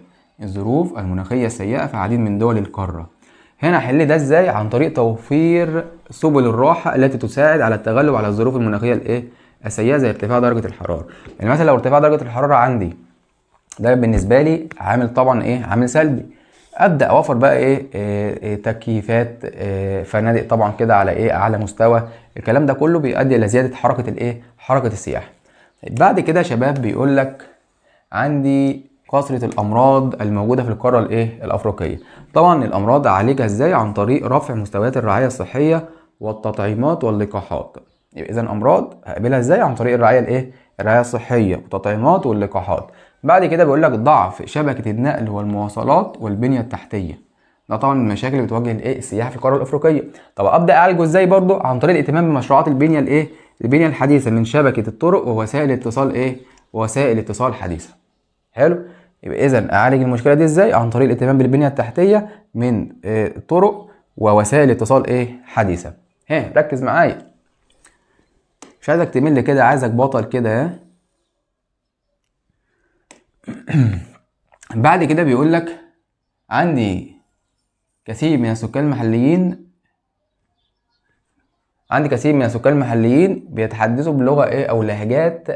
الظروف المناخيه السيئه في عديد من دول القاره. هنا احل ده ازاي؟ عن طريق توفير سبل الراحه التي تساعد على التغلب على الظروف المناخيه السيئه، زي ارتفاع درجه الحراره. يعني مثلا لو ارتفاع درجه الحراره عندي ده بالنسبه لي عامل طبعا عامل سلبي، ابدا اوفر بقى تكييفات، فنادق طبعا كده على اعلى مستوى. الكلام ده كله بيؤدي الى زياده حركه حركه السياحه. بعد كده يا شباب بيقول لك عندي كثرة الأمراض الموجودة في القارة الأفريقية. طبعا الأمراض أعالجها إزاي؟ عن طريق رفع مستويات الرعاية الصحية والتطعيمات واللقاحات. يبقى إذا أمراض هقابلها إزاي؟ عن طريق الرعاية الصحية والتطعيمات واللقاحات. بعد كده بيقول لك ضعف شبكة النقل والمواصلات والبنية التحتية. ده طبعا المشاكل اللي بتواجه السياحة في القارة الأفريقية. طب أبدأ أعالجه إزاي؟ برضو عن طريق الاهتمام بمشروعات البنية الحديثة من شبكة الطرق ووسائل اتصال وسائل اتصال حديثة. حلو. يبقى اذا اعالج المشكله دي ازاي؟ عن طريق الاهتمام بالبنيه التحتيه من طرق ووسائل اتصال حديثه. ركز معايا، مش عايزك تمل كده، عايزك بطل كده. بعد كده بيقول لك عندي كثير من السكان المحليين بيتحدثوا بلغه او لهجات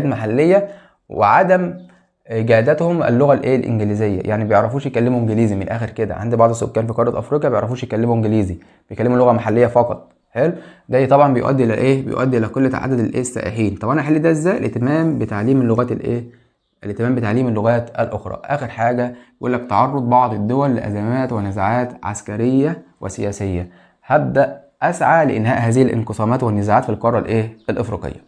محليه، وعدم جادتهم اللغه الانجليزيه. يعني بيعرفوش يكلموا انجليزي من الاخر كده. عند بعض السكان في قاره افريقيا بيعرفوش يكلموا انجليزي، بيكلموا لغه محليه فقط. حلو. ده طبعا بيؤدي الى بيؤدي الى قله عدد السائحين. طب انا احل ده ازاي؟ الاهتمام بتعليم اللغات الاخرى. اخر حاجه بيقول لك تعرض بعض الدول لازمات ونزاعات عسكريه وسياسيه. هبدا اسعى لانهاء هذه الانقسامات والنزاعات في القاره الافريقيه.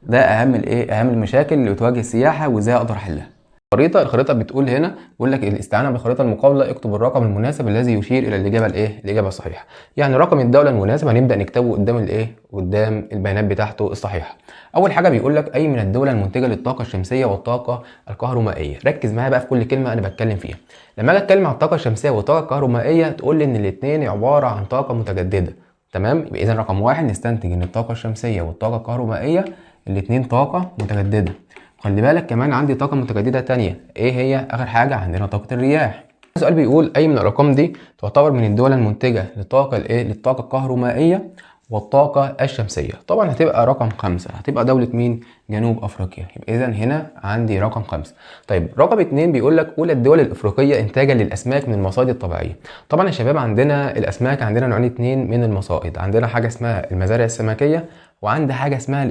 ده اهم المشاكل اللي بتواجه السياحه وازاي اقدر احلها. الخريطه بتقول هنا، بيقول لك الاستعانه بالخريطه المقابله، اكتب الرقم المناسب الذي يشير الى الاجابه الاجابه الصحيحه. يعني رقم الدوله المناسب هنبدا نكتبه قدام قدام البيانات بتاعته الصحيحه. اول حاجه بيقول لك اي من الدول المنتجه للطاقه الشمسيه والطاقه الكهرومائيه. ركز معايا بقى في كل كلمه انا بتكلم فيها. لما اجي اتكلم عن الطاقه الشمسيه والطاقه الكهرومائيه تقول لي ان الاثنين عباره عن طاقه متجدده. تمام، يبقى اذا رقم واحد نستنتج ان الطاقه الشمسيه والطاقه الكهرومائيه الاثنين طاقه متجدده. خلي بالك كمان عندي طاقه متجدده تانية، ايه هي؟ اخر حاجه عندنا طاقه الرياح. السؤال بيقول اي من الارقام دي تعتبر من الدول المنتجه للطاقه الكهرومائيه والطاقه الشمسيه. طبعا هتبقى رقم 5، هتبقى دوله مين؟ جنوب افريقيا. يبقى اذا هنا عندي رقم 5. طيب رقم 2 بيقول لك اولى الدول الافريقيه انتاجا للاسماك من المصائد الطبيعيه. طبعا يا شباب عندنا الاسماك عندنا نوعين اتنين من المصائد، عندنا حاجه اسمها المزارع السمكيه وعندي حاجه اسمها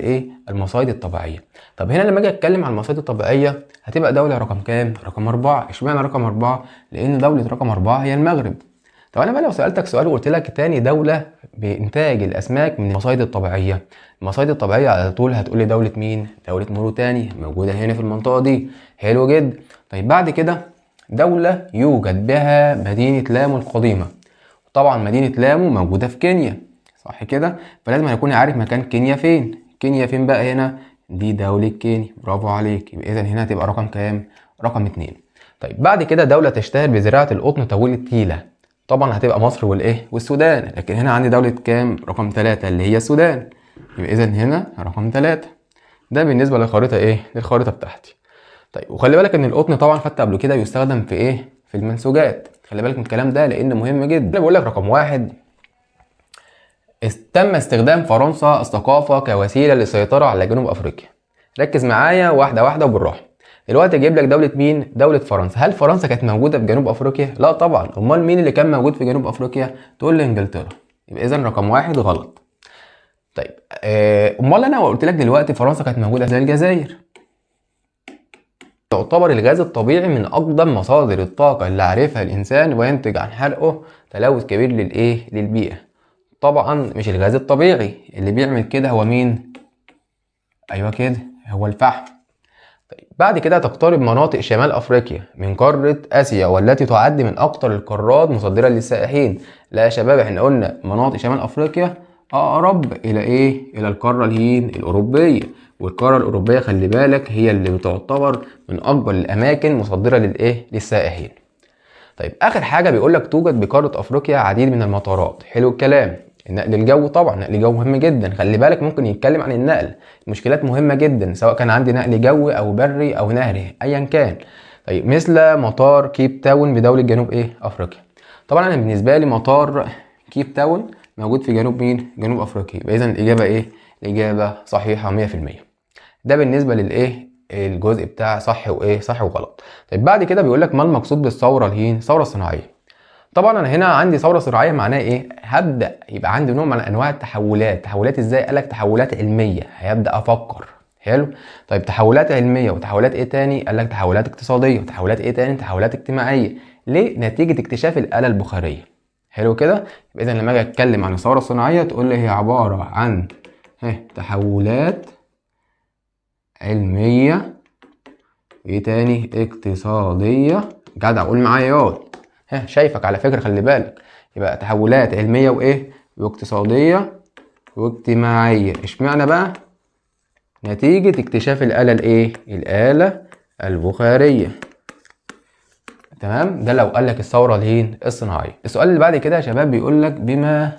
المصايد الطبيعيه. طب هنا لما اجي اتكلم عن المصايد الطبيعيه هتبقى دوله رقم كام؟ رقم 4. اشمعنى رقم 4؟ لان دوله رقم 4 هي المغرب. طب انا بقى لو سالتك سؤال وقلت لك تاني دوله بانتاج الاسماك من المصايد الطبيعيه، المصايد الطبيعيه على طول هتقول لي دوله مين؟ دوله موريتانيا، موجوده هنا في المنطقه دي. حلو جدا. طيب بعد كده دوله يوجد بها مدينه لامو القديمه. طبعا مدينه لامو موجوده في كينيا، صح كده؟ فلازم هيكون عارف مكان كينيا فين. كينيا فين بقى هنا؟ دي دولة كينيا، برافو عليك. يبقى إذا هنا هتبقى رقم كام؟ رقم 2. طيب بعد كده دولة تشتهر بزراعة القطن طويل التيلة. طبعا هتبقى مصر والسودان، لكن هنا عندي دولة كام؟ رقم 3 اللي هي السودان. يبقى إذا هنا رقم 3. ده بالنسبة للخريطة للخريطة بتاعتي. طيب وخلي بالك إن القطن طبعا خدت قبل كده يستخدم في في المنسوجات. خلي بالك من الكلام ده لأن مهم جدا. أنا بقول لك رقم 1 تم استخدام فرنسا الثقافة كوسيلة للسيطرة على جنوب أفريقيا. ركز معايا واحدة واحدة وبالراحة. دلوقتي اجيب لك دولة مين؟ دولة فرنسا. هل فرنسا كانت موجودة في جنوب أفريقيا؟ لا طبعا. أمال مين اللي كان موجود في جنوب أفريقيا؟ تقول لي إنجلترا. يبقى إذا رقم 1 غلط. طيب أمال أنا قلت لك دلوقتي فرنسا كانت موجودة زي الجزائر. يعتبر الغاز الطبيعي من أقدم مصادر الطاقة اللي عارفها الإنسان وينتج عن حرقه تلوث كبير للبيئة. طبعا مش الغاز الطبيعي اللي بيعمل كده، هو مين؟ ايوه كده، هو الفحم. طيب بعد كده تقترب مناطق شمال افريقيا من قاره اسيا والتي تعد من اكثر القارات مصدرا للسائحين. لا يا شباب، احنا قلنا مناطق شمال افريقيا اقرب الى الى القاره الاوروبيه. والقاره الاوروبيه خلي بالك هي اللي بتعتبر من اكبر الاماكن مصدره للسائحين. طيب اخر حاجه بيقول لك توجد بقاره افريقيا عديد من المطارات. حلو الكلام. النقل الجوي، طبعا نقل الجو مهم جدا. خلي بالك ممكن يتكلم عن النقل، المشكلات مهمه جدا سواء كان عندي نقل جوي او بري او نهري ايا كان. طيب مثل مطار كيب تاون بدوله جنوب افريقيا. طبعا انا بالنسبه لي مطار كيب تاون موجود في جنوب جنوب افريقيا. يبقى اذا الاجابه الاجابه صحيحه 100%. ده بالنسبه الجزء بتاع صح وغلط. طيب بعد كده بيقول لك ما المقصود بالثوره الثوره الصناعيه. طبعا انا هنا عندي ثوره صناعيه معناها هبدا يبقى عندي نوع من انواع التحولات. تحولات ازاي؟ قال لك تحولات علميه، هيبدا افكر. حلو. طيب تحولات علميه وتحولات تاني؟ قال لك تحولات اقتصاديه وتحولات تاني؟ تحولات اجتماعيه. ليه؟ نتيجه اكتشاف الاله البخاريه. حلو كده. يبقى اذا لما اجي اتكلم عن الثوره الصناعيه تقول لي هي عباره عن تحولات علميه تاني؟ اقتصاديه. جدع، قول معايا ياض. شايفك على فكرة، خلي بالك. يبقى تحولات علمية واقتصادية واجتماعية. اشمعنى بقى؟ نتيجة اكتشاف الآلة البخارية. تمام. ده لو قال لك الثورة الصناعية. السؤال اللي بعد كده يا شباب بيقول لك بما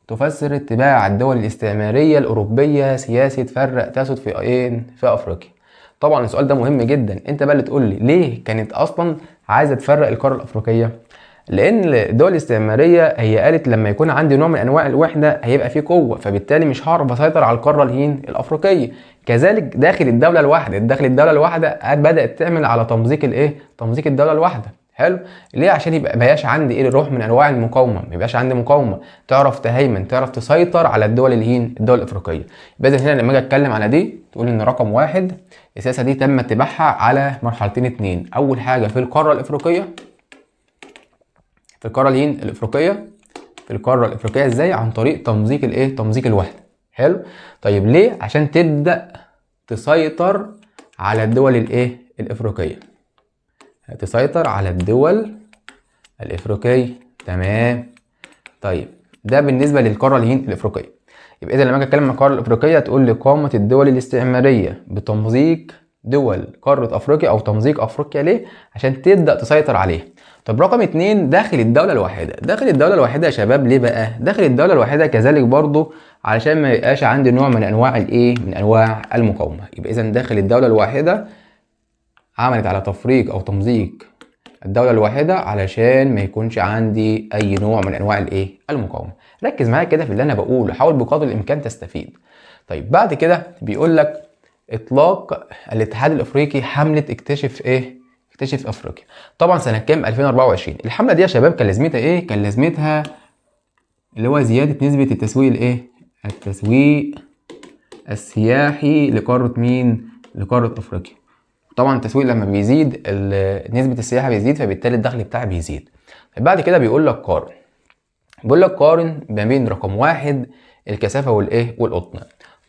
تفسر اتباع الدول الاستعمارية الأوروبية سياسة فرق تسد في أفريقيا. طبعا السؤال ده مهم جدا. انت بقى اللي تقول لي ليه كانت اصلا عايزه تفرق القاره الافريقيه؟ لان الدول الاستعماريه هي قالت لما يكون عندي نوع من انواع الوحده هيبقى فيه قوه، فبالتالي مش هعرف اسيطر على القاره الافريقيه. كذلك داخل الدوله الواحده بدات تعمل على تمزيق الدوله الواحده. حلو. ليه؟ عشان يبقى مبقاش عندي روح من انواع المقاومه، ميبقاش عندي مقاومه، تعرف تهيمن، تعرف تسيطر على الدول الدول الافريقيه. يبقى هنا لما اجي اتكلم على دي تقول ان رقم 1 السياسه دي تم اتباعها على مرحلتين 2. اول حاجه في القاره الافريقيه، ازاي؟ عن طريق تمزيق الوحده. حلو. طيب ليه؟ عشان تبدا تسيطر على الدول الافريقيه. تسيطر على الدول الافريقيه. تمام. طيب ده بالنسبه للقاره الافريقيه. يبقى اذا لما اجي اتكلم عن القاره الافريقيه تقول لي قامت الدول الاستعماريه بتمزيق دول قاره افريقيا او تمزيق افريقيا ليه؟ عشان تبدا تسيطر عليها. طب رقم 2 داخل الدوله الواحده. داخل الدوله الواحده يا شباب ليه بقى؟ داخل الدوله الواحده كذلك برضو علشان ما يبقاش عندي نوع من انواع الايه؟ من انواع المقاومه. يبقى اذا داخل الدوله الواحده عملت على تفريق او تمزيق الدولة الواحدة علشان ما يكونش عندي أي نوع من أنواع الإيه؟ المقاومة. ركز معايا كده في اللي أنا بقوله، حاول بقدر الإمكان تستفيد. طيب بعد كده بيقول لك إطلاق الاتحاد الأفريقي حملة اكتشف إيه؟ اكتشف أفريقيا. طبعا سنة كام؟ 2024. الحملة دي يا شباب كان لازمتها إيه؟ كان لازمتها اللي هو زيادة نسبة التسويق الإيه؟ التسويق السياحي لقارة مين؟ لقارة أفريقيا. طبعا التسويق لما بيزيد نسبة السياحة بيزيد، فبالتالي الدخل بتاعي بيزيد. بعد كده بيقول لك قارن. بيقول لك قارن ما بين رقم 1 الكثافة والايه؟ والقطن.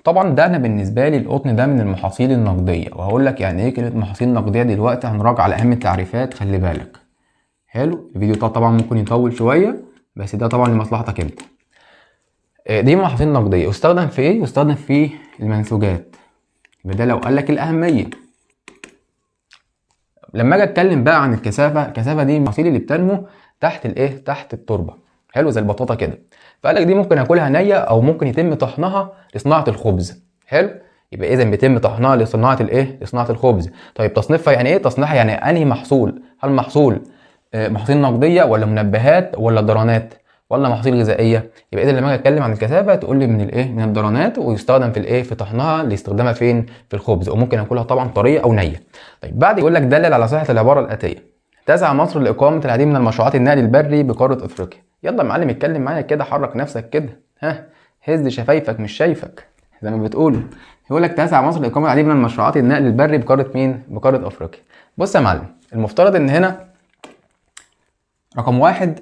طبعا ده انا بالنسبة لي القطن ده من المحاصيل النقدية، وهقول لك يعني ايه كلمة محاصيل نقدية دلوقتي. هنراجع على اهم التعريفات، خلي بالك. حلو. الفيديو ده طبعا ممكن يطول شوية، بس ده طبعا لمصلحتك انت. دي محاصيل نقدية، يستخدم في ايه؟ يستخدم في المنسوجات. يبقى ده لو قال لك الأهمية. لما اجي اتكلم بقى عن الكثافه دي المحاصيل اللي بتنمو تحت الايه؟ تحت التربه. حلو، زي البطاطا كده. فقال لك دي ممكن اكلها نيه او ممكن يتم طحنها لصناعه الخبز. حلو. يبقى اذا بيتم طحنها لصناعه الايه؟ لصناعه الخبز. طيب تصنيفها يعني ايه؟ تصنيعها يعني انهي محصول؟ هل محصول محاصيل نقديه ولا منبهات ولا ضرانات ولا محاصيل غذائيه؟ يبقى اذا لما اجي اتكلم عن الكثافه تقول لي من الايه؟ من الضرانات، ويستخدم في الايه؟ في طحنها لاستخدامها فين؟ في الخبز، وممكن اكلها طبعا طريه او نيه. طيب بعد يقول لك دلل على صحه العباره الاتيه: تسعى مصر لاقامه العديد من المشروعات النقل البري بقاره افريقيا. يلا يا معلم اتكلم معايا كده، حرك نفسك كده، ها، هز شفايفك مش شايفك زي ما بتقول. يقول لك تسعى مصر لاقامه العديد من المشروعات النقل البري بقاره مين؟ بقاره افريقيا. بص يا معلم، المفترض ان هنا رقم 1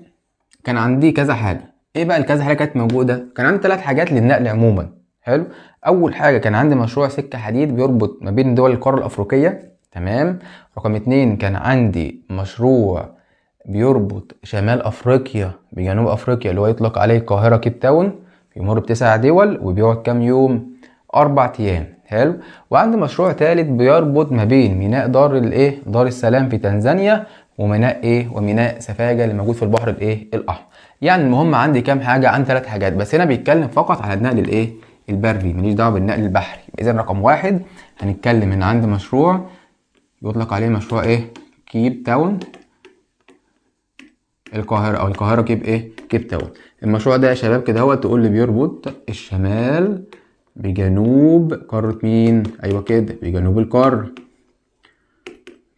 كان عندي كذا حاجه. ايه بقى الكذا حاجه كانت موجوده؟ كان عندي 3 حاجات للنقل عموما. حلو. اول حاجه كان عندي مشروع سكه حديد بيربط ما بين دول القاره الافريقيه. تمام. رقم 2 كان عندي مشروع بيربط شمال افريقيا بجنوب افريقيا اللي هو يطلق عليه القاهره كيب تاون، بيمر ب9 دول وبيقعد كام يوم؟ 4 ايام. حلو. وعندي مشروع ثالث بيربط ما بين ميناء دار الايه؟ دار السلام في تنزانيا وميناء ايه؟ وميناء سفاجة اللي موجود في البحر الايه؟ الاحمر. يعني المهم عندي كام حاجه؟ عندي 3 حاجات، بس هنا بيتكلم فقط على النقل الايه؟ البري، ماليش دعوه بالنقل البحري. اذا رقم 1 هنتكلم ان عندي مشروع يطلق عليه مشروع ايه؟ كيب تاون القاهره، او القاهره كيب ايه؟ كيب تاون. المشروع ده يا شباب كده هو تقول لي بيربط الشمال بجنوب قاره مين؟ ايوه كده، بجنوب القاره.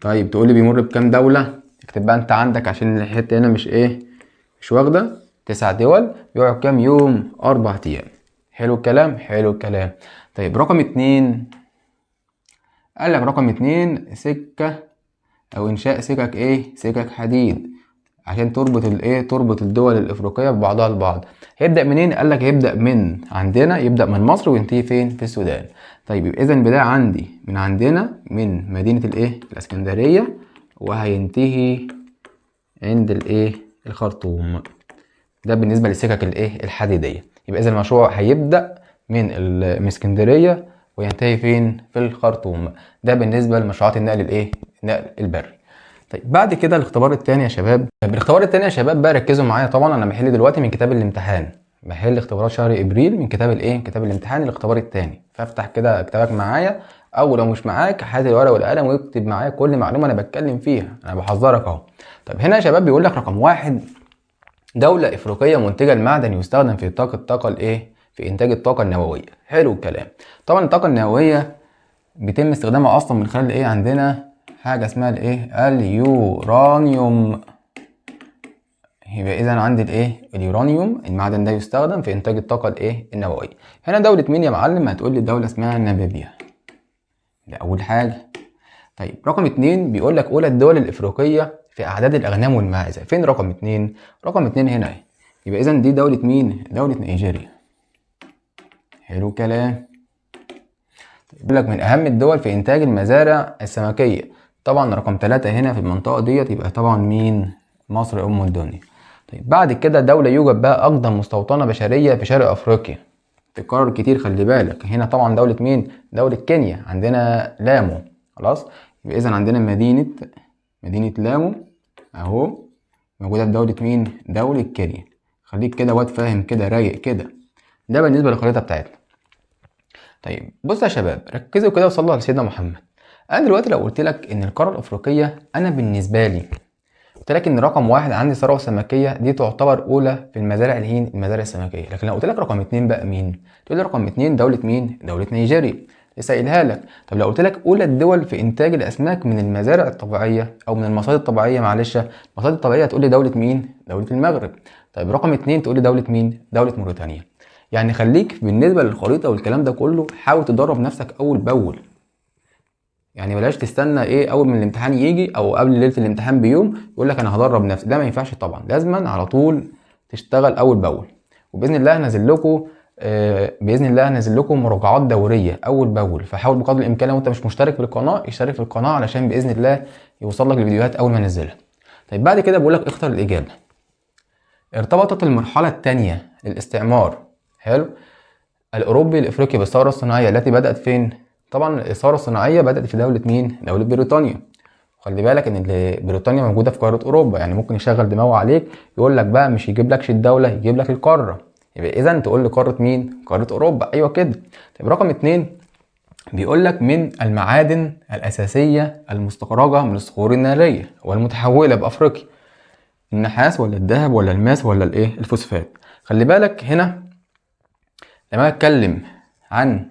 طيب تقول لي بيمر بكام دوله؟ اكتب بقى انت عندك عشان الحته هنا مش واخده. 9 دول، بيقعد كام يوم؟ 4 ايام. حلو الكلام؟ حلو الكلام. طيب رقم 2 قال لك رقم 2 سكه او انشاء سكك ايه؟ سكك حديد عشان تربط الايه؟ تربط الدول الافريقيه ببعضها البعض. هيبدا منين؟ قال لك هيبدا من عندنا، يبدا من مصر وينتهي فين؟ في السودان. طيب يبقى اذا البدايه عندي من عندنا من مدينه الايه؟ الاسكندريه، وهينتهي عند الايه؟ الخرطوم. ده بالنسبه للسكك الايه؟ الحديديه. يبقى اذا المشروع هيبدا من اسكندريه وينتهي فين؟ في الخرطوم. ده بالنسبه لمشروعات النقل الايه؟ النقل البري. طيب بعد كده الاختبار الثاني يا شباب. الاختبار الثاني يا شباب بقى ركزوا معايا، طبعا انا بحل دلوقتي من كتاب الامتحان، بحل اختبارات شهر ابريل من كتاب الايه؟ كتاب الامتحان الاختبار الثاني. فافتح كده كتابك معايا، او لو مش معاك هات الورقه والقلم واكتب معايا كل معلومه انا بتكلم فيها، انا بحذرك اهو. طيب هنا يا شباب بيقول لك رقم 1 دولة إفريقية منتجة المعدن يستخدم في الطاقة الإيه؟ في إنتاج الطاقة النووية. حلو الكلام. طبعا الطاقة النووية بيتم استخدامها أصلا من خلال إيه؟ عندنا حاجة اسمها الإيه؟ اليورانيوم. يبقى إذا عندي الإيه؟ اليورانيوم، المعدن ده يستخدم في إنتاج الطاقة الإيه؟ النووية. هنا دولة مين يا معلم؟ هتقول لي دولة اسمها ناميبيا. ده أول حاجة. طيب رقم 2 بيقول لك أولى الدول الإفريقية في أعداد الأغنام والمعز. فين رقم 2؟ رقم 2 هنا اهي. يبقى إذا دي دولة مين؟ دولة نيجيريا. حلو الكلام. بيقول لك من أهم الدول في إنتاج المزارع السمكية. طبعا رقم 3 هنا في المنطقة ديت يبقى طبعا مين؟ مصر أم الدنيا. طيب بعد كده دولة يوجد بقى أقدم مستوطنة بشرية في شرق أفريقيا، تتكرر كتير خلي بالك. هنا طبعا دولة مين؟ دولة كينيا، عندنا لامو. خلاص، يبقى إذا عندنا مدينة لامو أهو موجودة في دولة مين؟ دولة كينيا. خليك كده واد فاهم كده رايق كده. ده بالنسبة للخريطة بتاعتنا. طيب بص يا شباب، ركزوا كده وصلوا على سيدنا محمد. انا دلوقتي لو قلت لك ان القاره الافريقيه، انا بالنسبه لي قلت لك ان رقم 1 عندي ثروه سمكيه، دي تعتبر اولى في المزارع المزارع السمكيه. لكن لو قلت لك رقم 2 بقى مين؟ تقول لي رقم 2 دوله مين؟ دوله نيجيريا، لسه قايلها لك. طب لو قلت لك اولى الدول في انتاج الاسماك من المزارع الطبيعيه او من المصادر الطبيعيه، معلش المصادر الطبيعيه، تقول لي دوله مين؟ دوله المغرب. طيب رقم 2 تقول لي دوله مين؟ دوله موريتانيا. يعني خليك بالنسبه للخريطه والكلام ده كله حاول تدرب نفسك اول باول. يعني بلاش تستنى اول من الامتحان يجي او قبل ليله الامتحان بيوم يقول لك انا هدرب نفسي. ده ما ينفعش طبعا، لازما على طول تشتغل اول باول. وباذن الله هنزل لكم مراجعات دوريه اول باول. فحاول بقدر الامكان لو انت مش مشترك في القناه اشترك في القناه علشان باذن الله يوصل لك الفيديوهات اول ما انزلها. طيب بعد كده بقول لك اختر الاجابه. ارتبطت المرحله الثانيه للاستعمار حلو الاوروبي الافريقي بالثوره الصناعيه التي بدات فين؟ طبعا الثوره الصناعيه بدات في دوله مين؟ دوله بريطانيا. خلي بالك ان بريطانيا موجوده في قاره اوروبا، يعني ممكن يشغل دماغه عليك يقول لك بقى مش يجيب لكش الدوله، يجيب لك القاره. يبقى اذا تقول لي قاره مين؟ قاره اوروبا. ايوه كده. طيب رقم 2 بيقول لك من المعادن الاساسيه المستخرجه من الصخور الناريه والمتحوله بافريقيا، النحاس ولا الذهب ولا الماس ولا الفوسفات. خلي بالك هنا لما اتكلم عن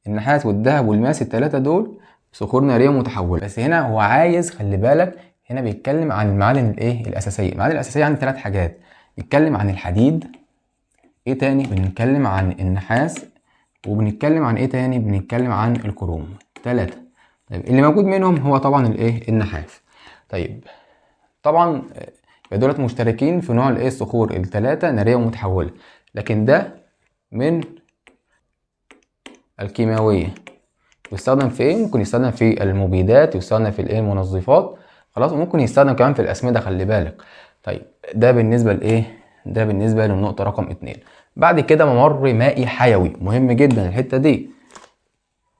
النحاس والذهب والماس الثلاثه دول صخور ناريه متحوله، بس هنا هو عايز خلي بالك هنا بيتكلم عن المعادن الاساسيه. المعادن الاساسيه عندي 3 حاجات، بيتكلم عن الحديد، ايه تاني؟ بنتكلم عن النحاس، وبنتكلم عن ايه تاني؟ بنتكلم عن الكروم. 3. طيب اللي موجود منهم هو طبعا النحاس. طيب طبعا دولت مشتركين في نوع الصخور ال3 ناريه ومتحوله، لكن ده من الكيماويه. يستخدم في ايه؟ ممكن يستخدم في المبيدات، يستخدم في المنظفات، خلاص، وممكن يستخدم كمان في الاسمده خلي بالك. طيب ده بالنسبه ده بالنسبه للنقطه رقم 2. بعد كده ممر مائي حيوي، مهم جدا الحته دي،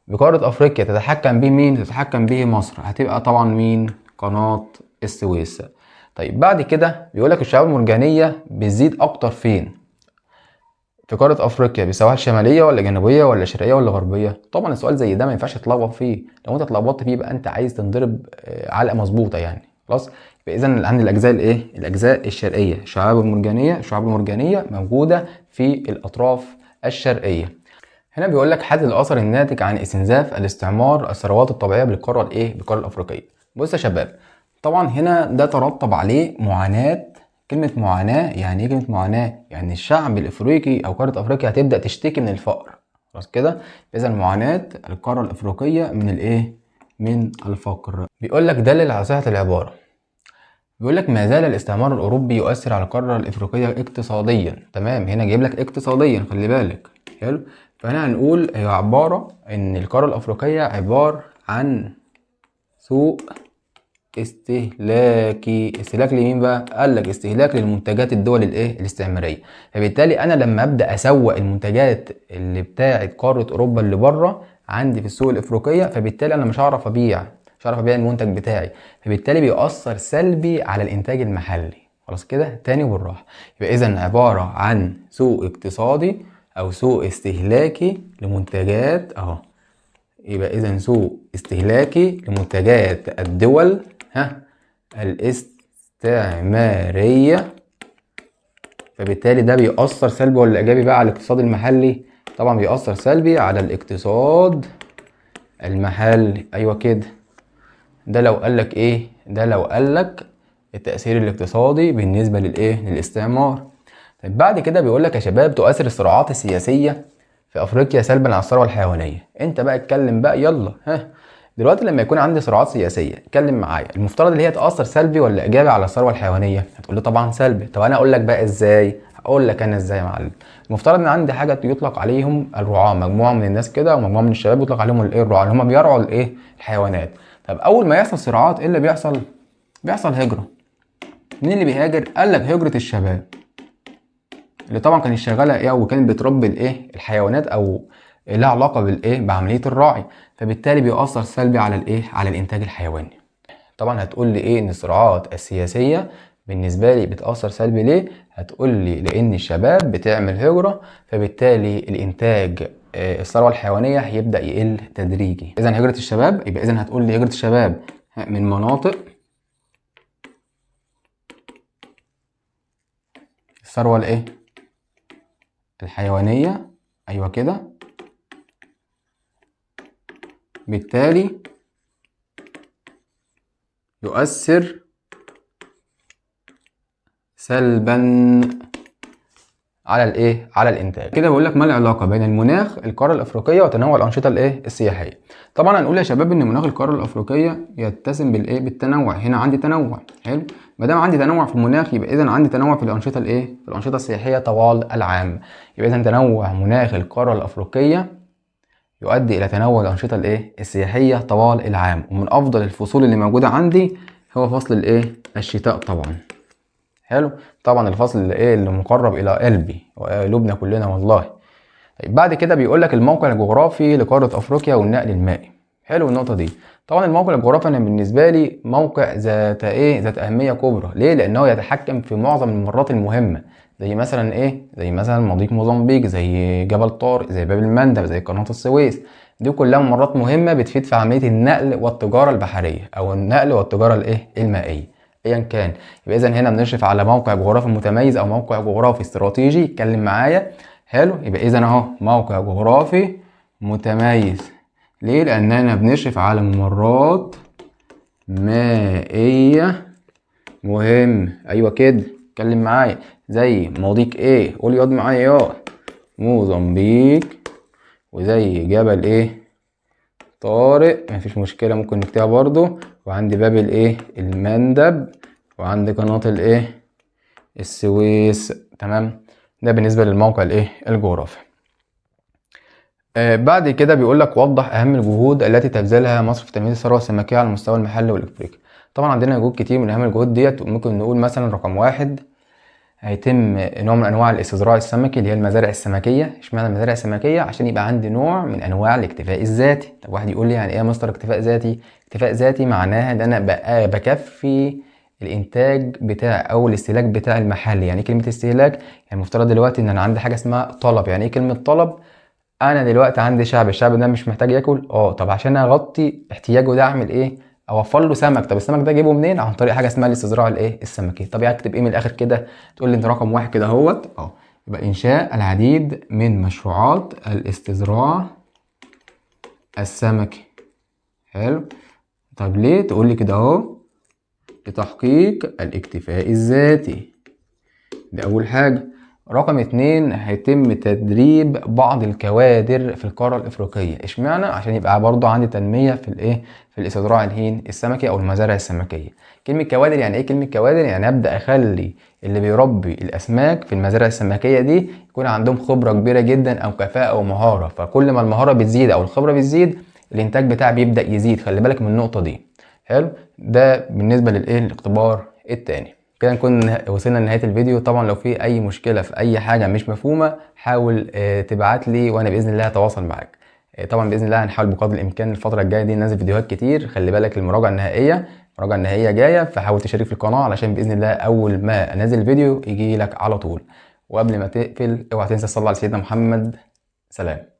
بقاره افريقيا تتحكم به مين؟ تتحكم به مصر. هتبقى طبعا مين؟ قناه السويس. طيب بعد كده بيقول لك الشعاب المرجانيه بتزيد اكتر فين؟ في قاره افريقيا، بالسواحل الشماليه ولا جنوبيه ولا شرقيه ولا غربيه؟ طبعا السؤال زي ده ما ينفعش تتلخبط فيه، لو انت اتلخبطت فيه يبقى انت عايز تنضرب علقه مظبوطه يعني. خلاص، يبقى اذا عندي الاجزاء الاجزاء الشرقيه. الشعاب المرجانيه موجوده في الاطراف الشرقيه. هنا بيقول لك حدد الاثر الناتج عن استنزاف الاستعمار الثروات الطبيعيه بالقاره بالقاره الافريقيه. بص يا شباب، طبعا هنا ده ترتب عليه معاناه. كلمة معاناة يعني ايه؟ كلمة معاناة يعني الشعب الافريقي او قارة افريقيا هتبدأ تشتكي من الفقر. خلاص كده، اذا معاناة القارة الافريقية من من الفقر. بيقول لك دلل على صحة العبارة. بيقول لك ما زال الاستعمار الاوروبي يؤثر على القارة الافريقية اقتصاديا. تمام، هنا جايب لك اقتصاديا خلي بالك. حلو، فهنا هنقول هي عبارة ان القارة الافريقية عبارة عن سوق استهلاكي لمين بقى؟ قال لك استهلاك للمنتجات الدول الاستعماريه. فبالتالي انا لما ابدا اسوق المنتجات اللي بتاعه قاره اوروبا اللي بره عندي في السوق الافريقيه، فبالتالي انا مش هعرف ابيع المنتج بتاعي، فبالتالي بيأثر سلبي على الانتاج المحلي. خلاص كده تاني بالراحه. يبقى اذا عباره عن سوق اقتصادي او سوق استهلاكي لمنتجات اهو. يبقى اذا سوق استهلاكي لمنتجات الدول الاستعمارية. فبالتالي ده بيأثر سلبي ولا ايجابي بقى على الاقتصاد المحلي؟ طبعا بيأثر سلبي على الاقتصاد المحلي. ايوه كده. ده لو قالك ده لو قالك التأثير الاقتصادي بالنسبة للاستعمار. طيب بعد كده بيقولك يا شباب تؤثر الصراعات السياسية في افريقيا سلبا على الثروة الحيوانية. انت بقى اتكلم بقى يلا. دلوقتي لما يكون عندي صراعات سياسيه اتكلم معايا، المفترض اللي هي تاثر سلبي ولا ايجابي على الثروه الحيوانيه؟ هتقول لي طبعا سلبي. طب انا اقول لك بقى ازاي؟ هقول لك انا ازاي يا معلم. المفترض ان عندي حاجه يطلق عليهم الرعاه، مجموعه من الناس كده ومجموعه من الشباب يطلق عليهم الرعاه اللي هم بيرعوا الحيوانات. طب اول ما يحصل صراعات ايه اللي بيحصل؟ بيحصل هجره. مين اللي بيهاجر؟ قال لك هجره الشباب، اللي طبعا كانت شغاله ايه وكانت بتربي الايه الحيوانات او لها علاقه بالايه بعمليه الراعي، فبالتالي بيأثر سلبي على الايه على الانتاج الحيواني. طبعا هتقول لي ايه ان الصراعات السياسيه بالنسبه لي بتأثر سلبي ليه؟ هتقول لي لان الشباب بتعمل هجره، فبالتالي الانتاج الثروه الحيوانيه هيبدأ يقل تدريجي. اذا هجره الشباب، يبقى اذا هتقول لي هجره الشباب من مناطق الثروه الايه الحيوانيه، ايوه كده، بالتالي يؤثر سلبا على الايه على الانتاج. كده بقول لك ما العلاقه بين المناخ القاره الافريقيه وتنوع الانشطه الايه السياحيه. طبعا هنقول يا شباب ان مناخ القاره الافريقيه يتسم بالايه بالتنوع. هنا عندي تنوع، حلو. ما دام عندي تنوع في المناخ يبقى اذا عندي تنوع في الانشطه الايه في الانشطه السياحيه طوال العام. يبقى اذا تنوع مناخ القاره الافريقيه يؤدي الى تنوع الانشطه الايه السياحيه طوال العام. ومن افضل الفصول اللي موجوده عندي هو فصل الايه الشتاء طبعا. حلو. طبعا الفصل اللي مقرب الى قلبي وقلوبنا كلنا والله. طيب بعد كده بيقول لك الموقع الجغرافي لقاره افريقيا والنقل المائي. حلو النقطه دي. طبعا الموقع الجغرافي انا بالنسبه لي موقع ذات اهميه كبرى. ليه؟ لانه يتحكم في معظم الممرات المهمه، زي مثلا زي مثلا مضيق موزمبيق، زي جبل طارق، زي باب المندب، زي قناه السويس. دي كلها ممرات مهمه بتفيد في عمليه النقل والتجاره البحريه او النقل والتجاره المائيه ايا كان. يبقى اذا هنا بنشرف على موقع جغرافي متميز او موقع جغرافي استراتيجي. اتكلم معايا. حلو. يبقى اذا اهو موقع جغرافي متميز. ليه؟ لاننا بنشرف على ممرات مائيه مهم. ايوه كده، اتكلم معايا. زي مضيق قول ياض معايا يا موزمبيق، وزي جبل طارق، مفيش مشكله ممكن نكتبها برضو. وعندي باب المندب، وعندي قناه السويس. تمام. ده بالنسبه للموقع الجغرافي. بعد كده بيقول لك وضح اهم الجهود التي تبذلها مصر في تنميه الثروه السمكيه على المستوى المحلي والافريقي. طبعا عندنا جهود كتير. من اهم الجهود ديت ممكن نقول مثلا رقم 1 هيتم نوع من انواع الاستزراع السمكي اللي هي المزارع السمكيه. اشمعنى المزارع السمكيه؟ عشان يبقى عندي نوع من انواع الاكتفاء الذاتي. طب واحد يقول لي يعني ايه يا مستر اكتفاء ذاتي؟ اكتفاء ذاتي معناها ان انا بكفي الانتاج بتاع او الاستهلاك بتاع المحلي. يعني ايه كلمه استهلاك؟ يعني المفترض دلوقتي ان انا عندي حاجه اسمها طلب. يعني ايه كلمه طلب؟ انا دلوقتي عندي شعب، الشعب ده مش محتاج ياكل. طب عشان اغطي احتياجه ده اعمل ايه؟ اوفر له سمك. طب السمك ده اجيبه منين؟ عن طريق حاجه اسمها الاستزراع السمكي. طب اكتب ايه من الاخر كده؟ تقول لي انت رقم 1 كده اهوت يبقى انشاء العديد من مشروعات الاستزراع السمكي. حلو. طب ليه؟ تقول لي كده اهو لتحقيق الاكتفاء الذاتي. دي اول حاجه. رقم 2 هيتم تدريب بعض الكوادر في القاره الافريقيه. اشمعنى؟ عشان يبقى برضو عندي تنميه في الاستزراع السمكي او المزارع السمكيه. كلمه كوادر يعني ايه؟ كلمه كوادر يعني ابدا اخلي اللي بيربي الاسماك في المزارع السمكيه دي يكون عندهم خبره كبيره جدا او كفاءه ومهاره. فكل ما المهاره بتزيد او الخبره بتزيد الانتاج بتاعي بيبدا يزيد. خلي بالك من النقطه دي. حلو. ده بالنسبه الاختبار الثاني. كده نكون وصلنا لنهايه الفيديو. طبعا لو في اي مشكله في اي حاجه مش مفهومه حاول تبعت لي وانا باذن الله هتواصل معاك. طبعا باذن الله هنحاول بقدر الامكان الفتره الجايه دي ننزل فيديوهات كتير. خلي بالك المراجعه النهائيه جايه، فحاول تشترك في القناه علشان باذن الله اول ما انزل فيديو يجي لك على طول. وقبل ما تقفل اوعى تنسى تصلي على سيدنا محمد. سلام.